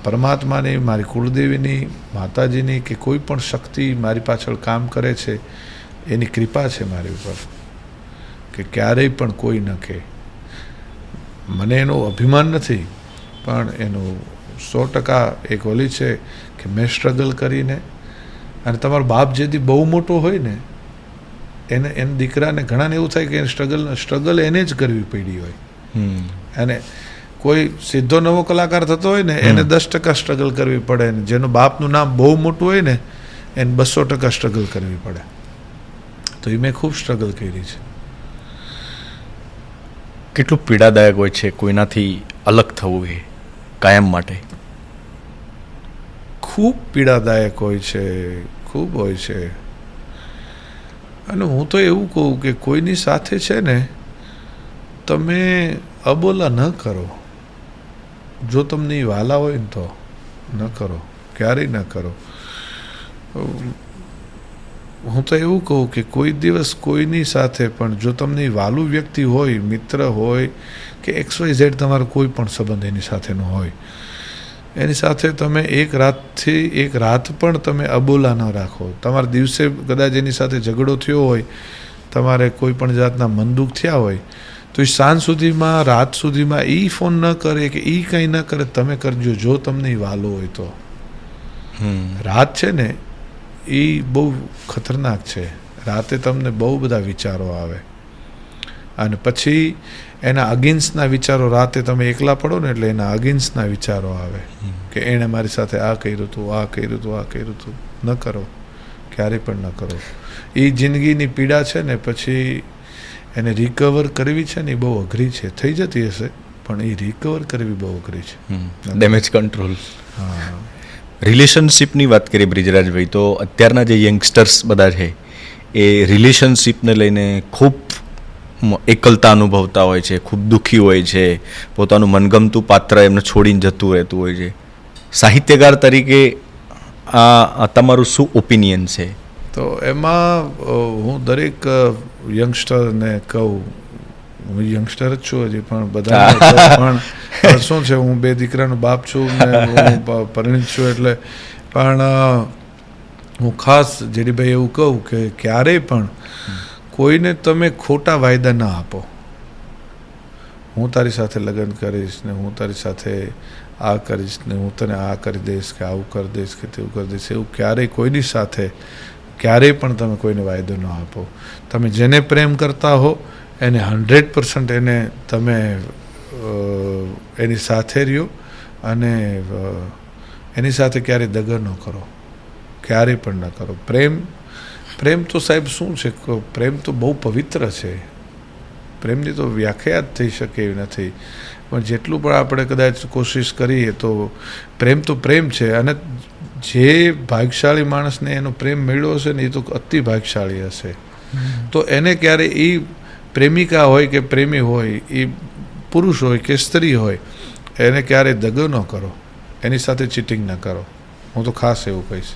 પરમાત્માની, મારી કુળદેવીની, માતાજીની કે કોઈ પણ શક્તિ મારી પાછળ કામ કરે છે એની કૃપા છે મારી ઉપર, કે ક્યારેય પણ કોઈ ન કહે. મને એનું અભિમાન નથી, પણ એનું 100% એક ઓલી છે કે મેં સ્ટ્રગલ કરીને. અને તમારો બાપ જેથી બહુ મોટો હોય ને એને દીકરાને ઘણાને એવું થાય કે સ્ટ્રગલ એને જ કરવી પડી હોય. અને કોઈ સીધો નવો કલાકાર થતો હોય ને એને 10% સ્ટ્રગલ કરવી પડે, ને જેનું બાપનું નામ બહુ મોટું હોય ને એને 200% સ્ટ્રગલ કરવી પડે. તો એ મેં ખૂબ સ્ટ્રગલ કરી છે. કેટલું પીડાદાયક હોય છે કોઈનાથી અલગ થવું એ કાયમ માટે. ખૂબ પીડાદાયક હોય છે, ખૂબ હોય છે. અને હું તો એવું કહું કે કોઈની સાથે છે ને તમે અબોલા ન કરો. જો તમને એ વાલા હોય ને તો ન કરો, ક્યારેય ન કરો. હું તો એવું કહું કે કોઈ દિવસ કોઈની સાથે પણ જો તમને વાલું વ્યક્તિ હોય, મિત્ર હોય કે XYZ તમારો કોઈ પણ સંબંધ એની સાથેનો હોય, એની સાથે તમે એક રાત પણ તમે અબોલા ન રાખો. તમારા દિવસે કદાચ એની સાથે ઝઘડો થયો હોય, તમારે કોઈ પણ જાતના મન દુઃખ થયા હોય, તો એ સાંજ સુધીમાં, રાત સુધીમાં એ ફોન ન કરે કે એ કંઈ ન કરે, તમે કરજો જો તમને એ વાલો હોય તો. રાત છે ને એ બહુ ખતરનાક છે. રાતે તમને બહુ બધા વિચારો આવે, અને પછી એના અગેન્સ્ટના વિચારો, રાતે તમે એકલા પડો ને એટલે એના અગેન્સ્ટના વિચારો આવે કે એણે મારી સાથે આ કર્યું હતું, આ કર્યું હતું, આ કર્યું હતું. ન કરો, ક્યારેય પણ ન કરો. એ જિંદગીની પીડા છે ને પછી એને રિકવર કરવી છે ને એ બહુ અઘરી છે. થઈ જતી હશે પણ એ રિકવર કરવી બહુ અઘરી છે. Damage control. હા, રિલેશનશિપની વાત કરીએ બ્રિજરાજભાઈ, તો અત્યારના જે યંગસ્ટર્સ બધા છે એ રિલેશનશિપને લઈને ખૂબ એકલતા અનુભવતા હોય છે, ખૂબ દુઃખી હોય છે, પોતાનું મનગમતું પાત્ર એમને છોડીને જતું રહેતું હોય છે. સાહિત્યકાર તરીકે આ તમારું શું ઓપિનિયન છે? તો એમાં હું દરેક યંગસ્ટરને કહું, હું યંગસ્ટર જ છું હજી પણ બધા પણ શું છે, હું 2 દીકરાનો બાપ છું ને હું પરિણીત છું, એટલે પણ હું ખાસ જેડીભાઈ એવું કહું કે ક્યારેય પણ કોઈને તમે ખોટા વાયદા ના આપો. હું તારી સાથે લગ્ન કરીશ ને હું તારી સાથે આ કરીશ ને હું તને આ કરી દઈશ કે આવું કરી દઈશ કે તેવું કરી દઈશ, એવું ક્યારેય કોઈની સાથે ક્યારેય પણ તમે કોઈને વાયદો ન આપો. તમે જેને પ્રેમ કરતા હો એને 100% એને તમે એની સાથે રહ્યો અને એની સાથે ક્યારેય દગો ન કરો, ક્યારેય પણ ન કરો. પ્રેમ તો સાહેબ શું છે, પ્રેમ તો બહુ પવિત્ર છે. પ્રેમની તો વ્યાખ્યા જ થઈ શકે એવી નથી, પણ જેટલું પણ આપણે કદાચ કોશિશ કરીએ તો પ્રેમ છે. અને જે ભાગ્યશાળી માણસને એનો પ્રેમ મળ્યો હશે ને એ તો અતિ ભાગ્યશાળી હશે. તો એને ક્યારે એ પ્રેમિકા હોય કે પ્રેમી હોય, એ પુરુષ હોય કે સ્ત્રી હોય, એને ક્યારેય દગો ન કરો, એની સાથે ચીટિંગ ન કરો. હું તો ખાસ એવું કહીશ.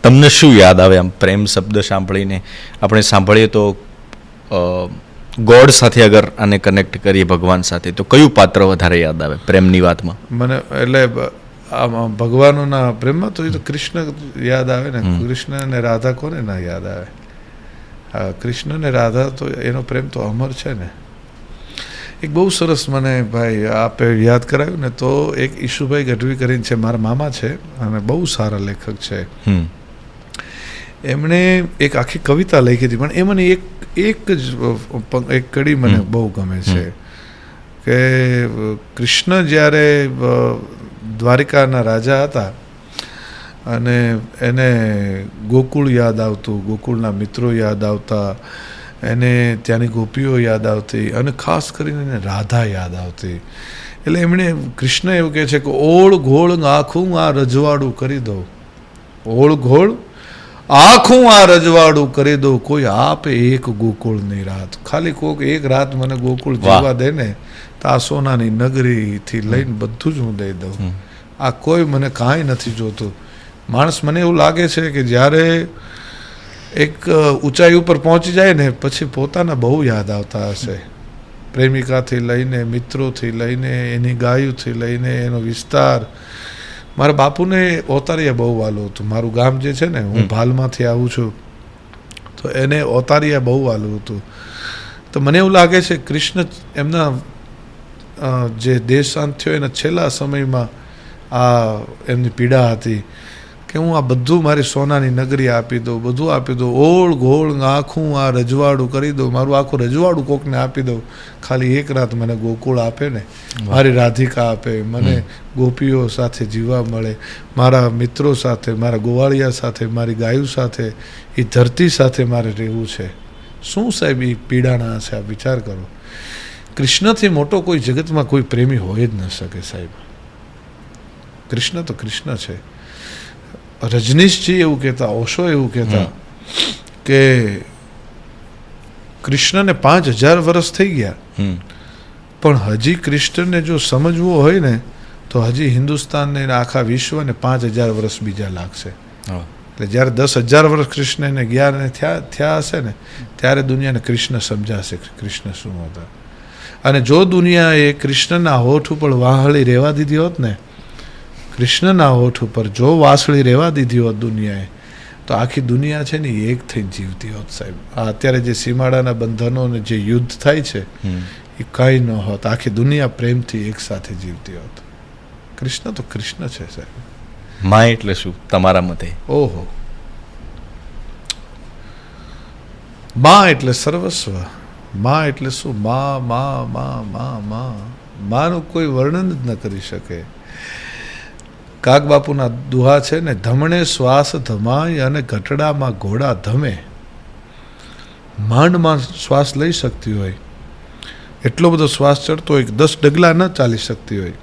તમને શું યાદ આવે આમ પ્રેમ શબ્દ સાંભળીને? આપણે સાંભળીએ તો ગોડ સાથે અગર આને કનેક્ટ કરીએ ભગવાન સાથે, તો કયું પાત્ર વધારે યાદ આવે પ્રેમની વાતમાં? મને એટલે આમાં ભગવાનોના પ્રેમમાં તો એ તો કૃષ્ણ યાદ આવે ને. કૃષ્ણ અને રાધા કોને ના યાદ આવે? હા, કૃષ્ણ ને રાધા તો એનો પ્રેમ તો અમર છે ને. એક બહુ સરસ મને ભાઈ આપે યાદ કરાવ્યું ને, તો એક ઈશુભાઈ ગઢવી કરીને છે, મારા મામા છે અને બહુ સારા લેખક છે. એમણે એક આખી કવિતા લખી હતી, પણ એ મને એક કડી મને બહુ ગમે છે કે કૃષ્ણ જ્યારે દ્વારિકાના રાજા હતા અને એને ગોકુળ યાદ આવતું, ગોકુળના મિત્રો યાદ આવતા, એને ત્યાંની ગોપીઓ યાદ આવતી અને ખાસ કરીને એને રાધા યાદ આવતી. એટલે એમણે કૃષ્ણ એવું કહે છે કે ઓળ ઘોળ આખું આ રજવાડું કરી દો, ઓળ ઘોળ આખું આ રજવાડું કરી દો, કોઈ આપે એક ગોકુળની રાત. ખાલી કોઈક એક રાત મને ગોકુળ જીવવા દે ને, તો આ સોનાની નગરીથી લઈને બધું જ હું દઈ દઉં. આ કોઈ મને કાંઈ નથી જોતું. માણસ મને એવું લાગે છે કે જ્યારે એક ઊંચાઈ ઉપર પહોંચી જાય ને પછી પોતાના બહુ યાદ આવતા હશે. પ્રેમિકાથી લઈને, મિત્રોથી લઈને, એની ગાયોથી લઈને, એનો વિસ્તાર. મારા બાપુને ઓતારિયા બહુ વાલું હતું. મારું ગામ જે છે ને, હું ભાલમાંથી આવું છું, તો એને ઓતારિયા બહુ વાલું હતું. તો મને એવું લાગે છે કૃષ્ણ એમના જે દેશાંત થયો એના છેલ્લા સમયમાં આ એમની પીડા હતી કે હું આ બધું મારી સોનાની નગરી આપી દઉં, બધું આપી દઉં, ઓળ ઘોળ આખું આ રજવાડું કરી દઉં, મારું આખું રજવાડું કોકને આપી દઉં, ખાલી એક રાત મને ગોકુળ આપે ને, મારી રાધિકા આપે, મને ગોપીઓ સાથે જીવવા મળે, મારા મિત્રો સાથે, મારા ગોવાળિયા સાથે, મારી ગાયો સાથે, એ ધરતી સાથે મારે રહેવું છે. શું સાહેબ એ પીડાના છે, આ વિચાર કરો. કૃષ્ણથી મોટો કોઈ જગતમાં કોઈ પ્રેમી હોય જ ન શકે સાહેબ. કૃષ્ણ તો કૃષ્ણ છે. રજનીશજી એવું કહેતા, ઓશો એવું કહેતા કે કૃષ્ણને 5000 વર્ષ થઈ ગયા, પણ હજી કૃષ્ણને જો સમજવું હોય ને તો હજી હિન્દુસ્તાનને આખા વિશ્વને 5000 વર્ષ બીજા લાગશે. એટલે જ્યારે 10,000 વર્ષ કૃષ્ણને ગયા ને થયા હશે ને, ત્યારે દુનિયાને કૃષ્ણ સમજાશે કૃષ્ણ શું હતા. અને જો દુનિયાએ કૃષ્ણના હોઠ ઉપર વાહળી રહેવા દીધી હોત ને, કૃષ્ણના હોઠ ઉપર જો વાસળી રહેવા દીધી હોત દુનિયાએ, તો આખી દુનિયા છે ને એક થઈને જીવતી હોત સાહેબ. આ અત્યારે જે સીમાડાના બંધનો ને જે યુદ્ધ થાય છે એ કંઈ ન હોત. આખી દુનિયા પ્રેમથી એક સાથે જીવતી હોત. કૃષ્ણ તો કૃષ્ણ છે સાહેબ. માં એટલે શું તમારા મતે? ઓહો, માં એટલે સર્વસ્વ. માં એટલે શું? માં માં માં માં માં માનું કોઈ વર્ણન જ ન કરી શકે. કાગબાપુના દુહા છે ને, ધમણે શ્વાસ ધમાય અને ઘટડામાં ઘોડા ધમે. માંડમાં શ્વાસ લઈ શકતી હોય, એટલો બધો શ્વાસ ચડતો હોય, 10 ડગલા ન ચાલી શકતી હોય,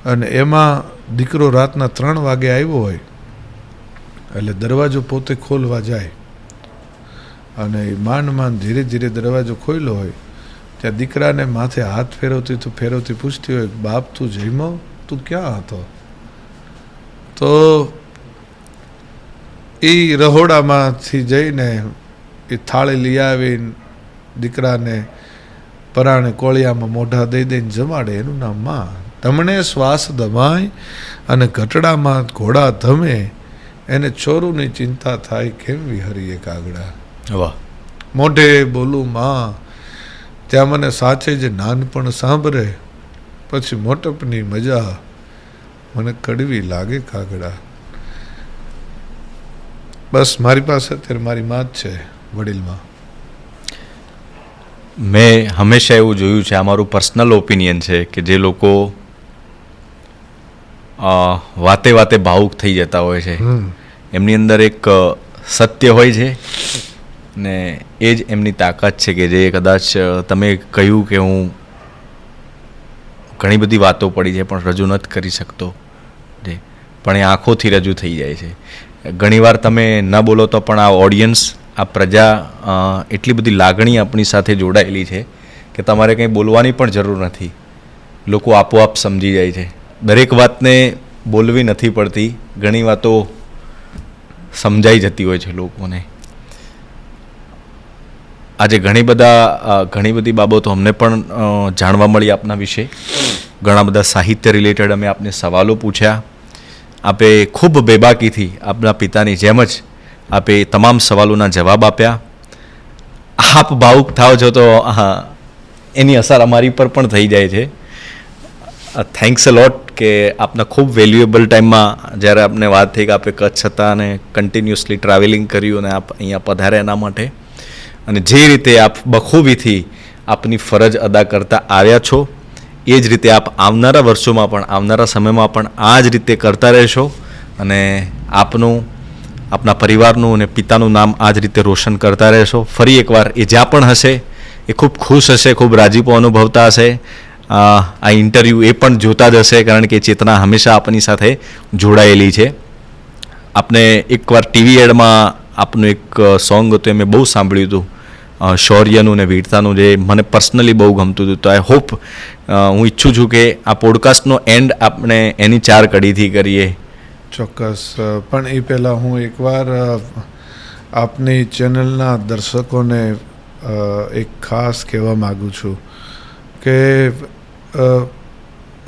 અને એમાં દીકરો રાતના 3 વાગે આવ્યો હોય એટલે દરવાજો પોતે ખોલવા જાય અને એ માંડ ધીરે ધીરે દરવાજો ખોલ્યો હોય ત્યાં દીકરાને માથે હાથ ફેરવતી પૂછતી હોય, બાપ તું જમ્યો? તું ક્યાં હતો? તો એ રહોડામાંથી જઈને એ થાળી લઈ આવીને દીકરાને પરાણે કોળિયામાં મોઢા દઈને જમાડે. એનું નામ માં. તમને શ્વાસ દમાય અને ઘટડામાં ઘોડા ધમે, એને ચોરુની ચિંતા થાય કેમ વિહરીએ કાગડા. વાહ. મોઢે બોલું માં, ત્યાં મને સાચે જ નાનપણ સાંભળે, પછી મોટપની મજા મને કડવી લાગે કાગડા. બસ મારી પાસે અત્યારે મારી માં જ છે, વડીલમાં. મેં હંમેશા એવું જોયું છે, આ મારું પર્સનલ ઓપિનિયન છે, કે જે લોકો વાતે વાતે ભાવુક થઈ જતા હોય છે, એમની અંદર એક સત્ય હોય છે ને એ જ એમની તાકાત છે, કે જે કદાચ તમે કહ્યું કે હું ઘણી બધી વાતો પડી છે પણ રજૂ નથી કરી શકતો, જે પણ એ આંખોથી રજૂ થઈ જાય છે. ઘણીવાર તમે ન બોલો તો પણ આ ઓડિયન્સ, આ પ્રજા એટલી બધી લાગણી આપણી સાથે જોડાયેલી છે કે તમારે કંઈ બોલવાની પણ જરૂર નથી, લોકો આપોઆપ સમજી જાય છે. દરેક વાતને બોલવી નથી પડતી, ઘણી વાતો સમજાઈ જતી હોય છે લોકોને. આજે ઘણી બધી બાબતો અમને પણ જાણવા મળી આપના વિશે. ઘણા બધા સાહિત્ય રિલેટેડ અમે આપને સવાલો પૂછ્યા. આપે ખૂબ બેબાકીથી આપના પિતાની જેમ જ આપે તમામ સવાલોના જવાબ આપ્યા. આપ ભાવુક થાવ છો તો એની અસર અમારી પર પણ થઈ જાય છે. થેન્ક્સ અ લોટ કે આપના ખૂબ વેલ્યુએબલ ટાઈમમાં જ્યારે આપને વાત થઈ કે આપે કચ્છ હતા અને કન્ટિન્યુઅસલી ટ્રાવેલિંગ કર્યું અને આપ અહીંયા પધાર્યા એના માટે, અને જે રીતે આપ બખૂબીથી આપની ફરજ અદા કરતા આવ્યા છો એ જ રીતે આપ આવનારા વર્ષોમાં પણ, આવનારા સમયમાં પણ આ જ રીતે કરતા રહેશો અને આપના પરિવારનું અને પિતાનું નામ આ જ રીતે રોશન કરતા રહેશો. ફરી એકવાર એ જ્યાં પણ હશે એ ખૂબ ખુશ હશે, ખૂબ રાજીપો અનુભવતા હશે. આ ઇન્ટરવ્યૂ એ પણ જોતા જ હશે, કારણ કે ચેતના હંમેશા આપની સાથે જોડાયેલી છે. આપને એકવાર ટીવી એડમાં આપનું એક સોંગ હતું એ મેં બહુ સાંભળ્યું હતું, શૌર્યનું ને વીરતાનું, જે મને પર્સનલી બહુ ગમતું હતું. તો આઈ હોપ, હું ઈચ્છું છું કે આ પોડકાસ્ટનો એન્ડ આપણે એની 4 કડીથી કરીએ. ચોક્કસ. પણ એ પહેલાં હું એકવાર આપની ચેનલના દર્શકોને એક ખાસ કહેવા માગું છું કે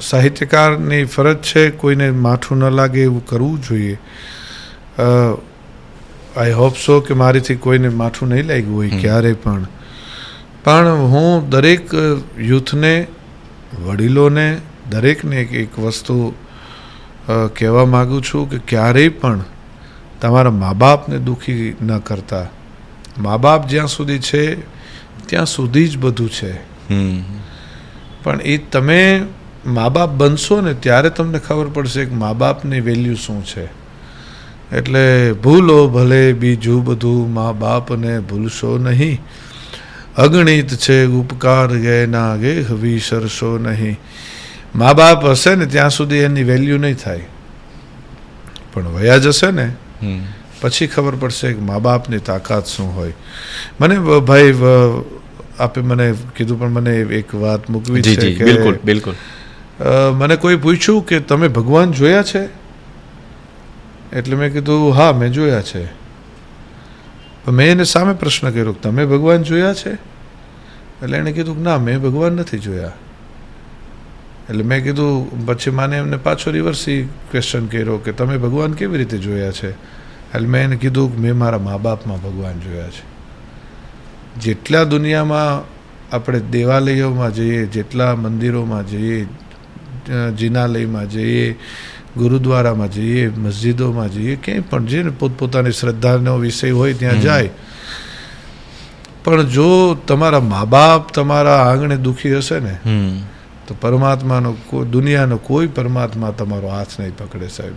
સાહિત્યકારની ફરજ છે કોઈને માઠું ન લાગે એવું કરવું જોઈએ. આઈ હોપ સો કે મારીથી કોઈને માઠું નહીં લાગ્યું હોય ક્યારે પણ હું દરેક યુથને, વડીલોને, દરેકને એક વસ્તુ કહેવા માગું છું કે ક્યારેય પણ તમારા મા બાપને દુઃખી ન કરતા. મા બાપ જ્યાં સુધી છે ત્યાં સુધી જ બધું છે, પણ એ તમે મા બાપ બનશો ને ત્યારે તમને ખબર પડશે કે મા બાપની વેલ્યુ શું છે. એટલે ભૂલો ભલે બીજું બધું, મા બાપને ભૂલશો નહીં. અગણિત છે ઉપકાર ગેના ગેહ વિસરશો નહીં. મા બાપ હશે ને ત્યાં સુધી એની વેલ્યુ નહીં થાય, પણ વયા જશે ને પછી ખબર પડશે કે મા બાપની તાકાત શું હોય. મને ભાઈ આપે મને કીધું પણ મને એક વાત મૂકવી છે કે બિલકુલ મને કોઈ પૂછ્યું કે તમે ભગવાન જોયા છે? એટલે મેં કીધું હા મેં જોયા છે. મેં એને સામે પ્રશ્ન કર્યો કે તમે ભગવાન જોયા છે? એટલે એણે કીધું કે ના મેં ભગવાન નથી જોયા. એટલે મેં કીધું, પછી માને એમને પાછો રિવર્સ ક્વેશ્ચન કર્યો કે તમે ભગવાન કેવી રીતે જોયા છે? એટલે મેં એને કીધું કે મેં મારા મા બાપમાં ભગવાન જોયા છે. જેટલા દુનિયામાં આપણે દેવાલયોમાં જઈએ, જેટલા મંદિરોમાં જઈએ, જિનાલયમાં જઈએ, ગુરુદ્વારામાં જઈએ, મસ્જિદોમાં જઈએ, ક્યાંય પણ જઈએ, પોતપોતાની શ્રદ્ધાનો વિષય હોય ત્યાં જાય, પણ જો તમારા મા બાપ તમારા આંગણે દુઃખી હશે ને તો પરમાત્માનો, દુનિયાનો કોઈ પરમાત્મા તમારો હાથ નહીં પકડે સાહેબ.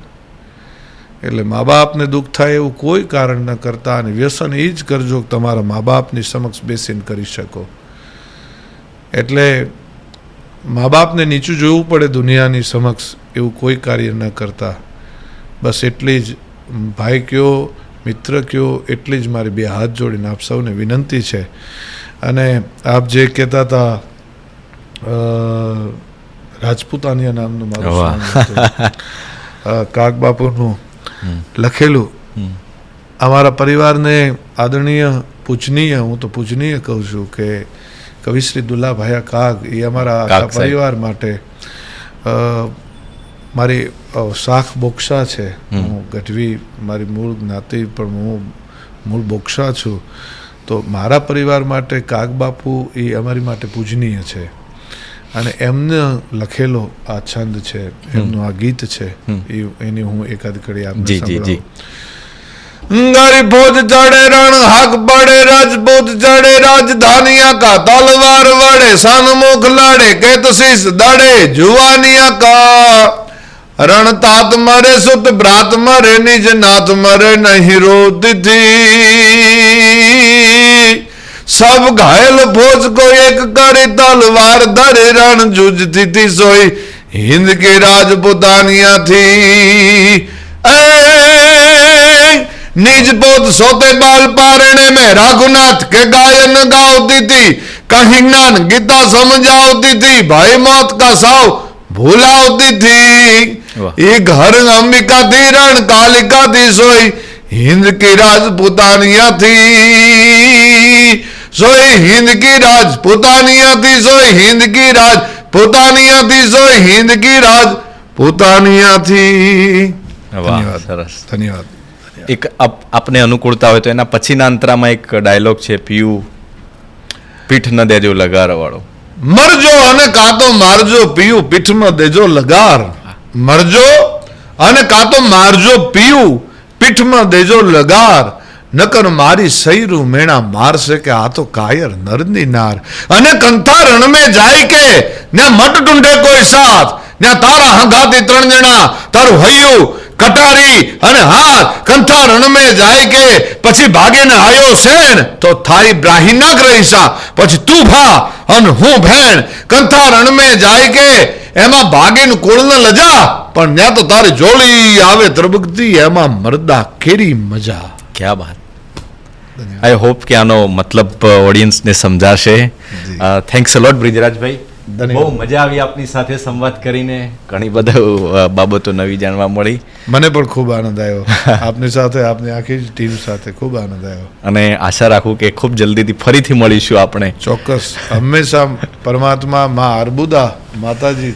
એટલે મા બાપને દુઃખ થાય એવું કોઈ કારણ ન કરતા, અને વ્યસન એ જ કરજો કે તમારા મા બાપની સમક્ષ બેસીને કરી શકો. એટલે મા બાપને નીચું જોવું પડે દુનિયાની સમક્ષ એવું કોઈ કાર્ય ન કરતા. બસ એટલી જ ભાઈ કયો મિત્ર કયો એટલી જ મારી બે હાથ જોડીને આપ સૌને વિનંતી છે. અને આપ જે કહેતા હતા રાજપૂતાનિયા નામનું મારું વાહ. song હતું. કાગ બાપુનું લખેલું. અમારા પરિવારને આદરણીય પૂજનીય, હું તો પૂજનીય કહું છું, કે કવિશ્રી દુલ્લાભાયા કાગ એ અમારા આખા કાગ સાહેબ. પરિવાર માટે મારી શાખ બોક્ષા છે. હું ગઢવી મારી મૂળ જ્ઞાતિ, પણ હું મૂળ બોક્ષા છું. તો મારા પરિવાર માટે કાગ બાપુ એ અમારી માટે પૂજનીય છે. અને એમને લખેલો આ છંદ છે, એમનું આ ગીત છે, એની હું એકાદ કડી આપને જી જી જી. સંભળાવું. ગરીબોજ ચડે રણ હાક પડે રાજપૂત ચડે રાજધાનિયા કા તલવાર વડે સન્મુખ લડે કેતશીસ દડે જુવાનિયા કા રણ तात મરે સુત ભ્રાત મરે નિજ નાથ મરે નહીં રોતી सब घायल फौज को एक करे तलवार धरे रण जूझती थी सोई हिंद के राजपुतानिया थी निज पोत सोते बाल पारणे में रघुनाथ के गायन गाती थी कहीं ज्ञान गीता समझाती थी भाई मौत का साव भूलाती थी ये घर अंबिका थी रण कालिका थी सोई हिंद की राजपुतानिया थी सोई हिंद की राजपुतानिया थी सोई हिंद की राजपुतानिया थी सोई हिंद की राजपुतानिया थी. વાહ, સરસ. ધન્યવાદ. એક આપને અનુકૂળતા હોય તો એના પછીના અંતરામાં એક ડાયલોગ છે, પીયુ પીઠ ન દેજો લગાર વાળો. મરજો અને કાં તો મારજો પીયું પીઠમાં દેજો લગાર. મરજો અને કાં તો મારજો પીયું પીઠમાં દેજો લગાર નકર મારી સૈરું મેણા મારશે કે આ તો કાયર નરની નાર. અને કંથા રણ મેં જાય કે ને મટ ટુંડે કોઈ સાથ ને તારા હંગાતી 3 જણા તારું હૈયું કટારી અને હાથ કંથા રણ મેં જાય કે પછી ભાગીને આયો શેણ તો થારી બ્રાહી ના રહીશા પછી તું ભા અને હું ભેણ. કંથા રણ મેં જાય કે એમાં ભાગીને કુળને લજા પણ ત્યાં તો તારી જોડી આવે ત્રબકતી એમાં મરદા કેરી મજા. ક્યાં બાત. આઈ હોપ કે આનો મતલબ ઓડિયન્સને સમજાશે. થેન્ક્સ અ લોટ બ્રિજરાજભાઈ. બહુ મજા આવી આપની સાથે સંવાદ કરીને. ઘણી બધી બાબતો નવી જાણવા મળી. મને પણ ખૂબ આનંદ આવ્યો આપની સાથે, આપની આખી ટીમ સાથે ખૂબ આનંદ આવ્યો. અને આશા રાખું કે ખૂબ જલ્દીથી ફરીથી મળીશું આપણે. ચોક્કસ. હંમેશા પરમાત્મા માં અર્બુદા માતાજી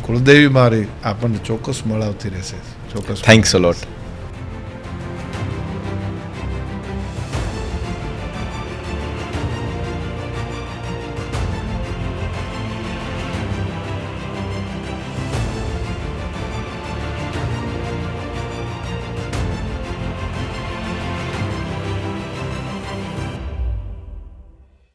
કુળદેવી મારી આપણને ચોક્કસ મળાવતી રહેશે. ચોક્કસ. થેન્ક્સ અ લોટ.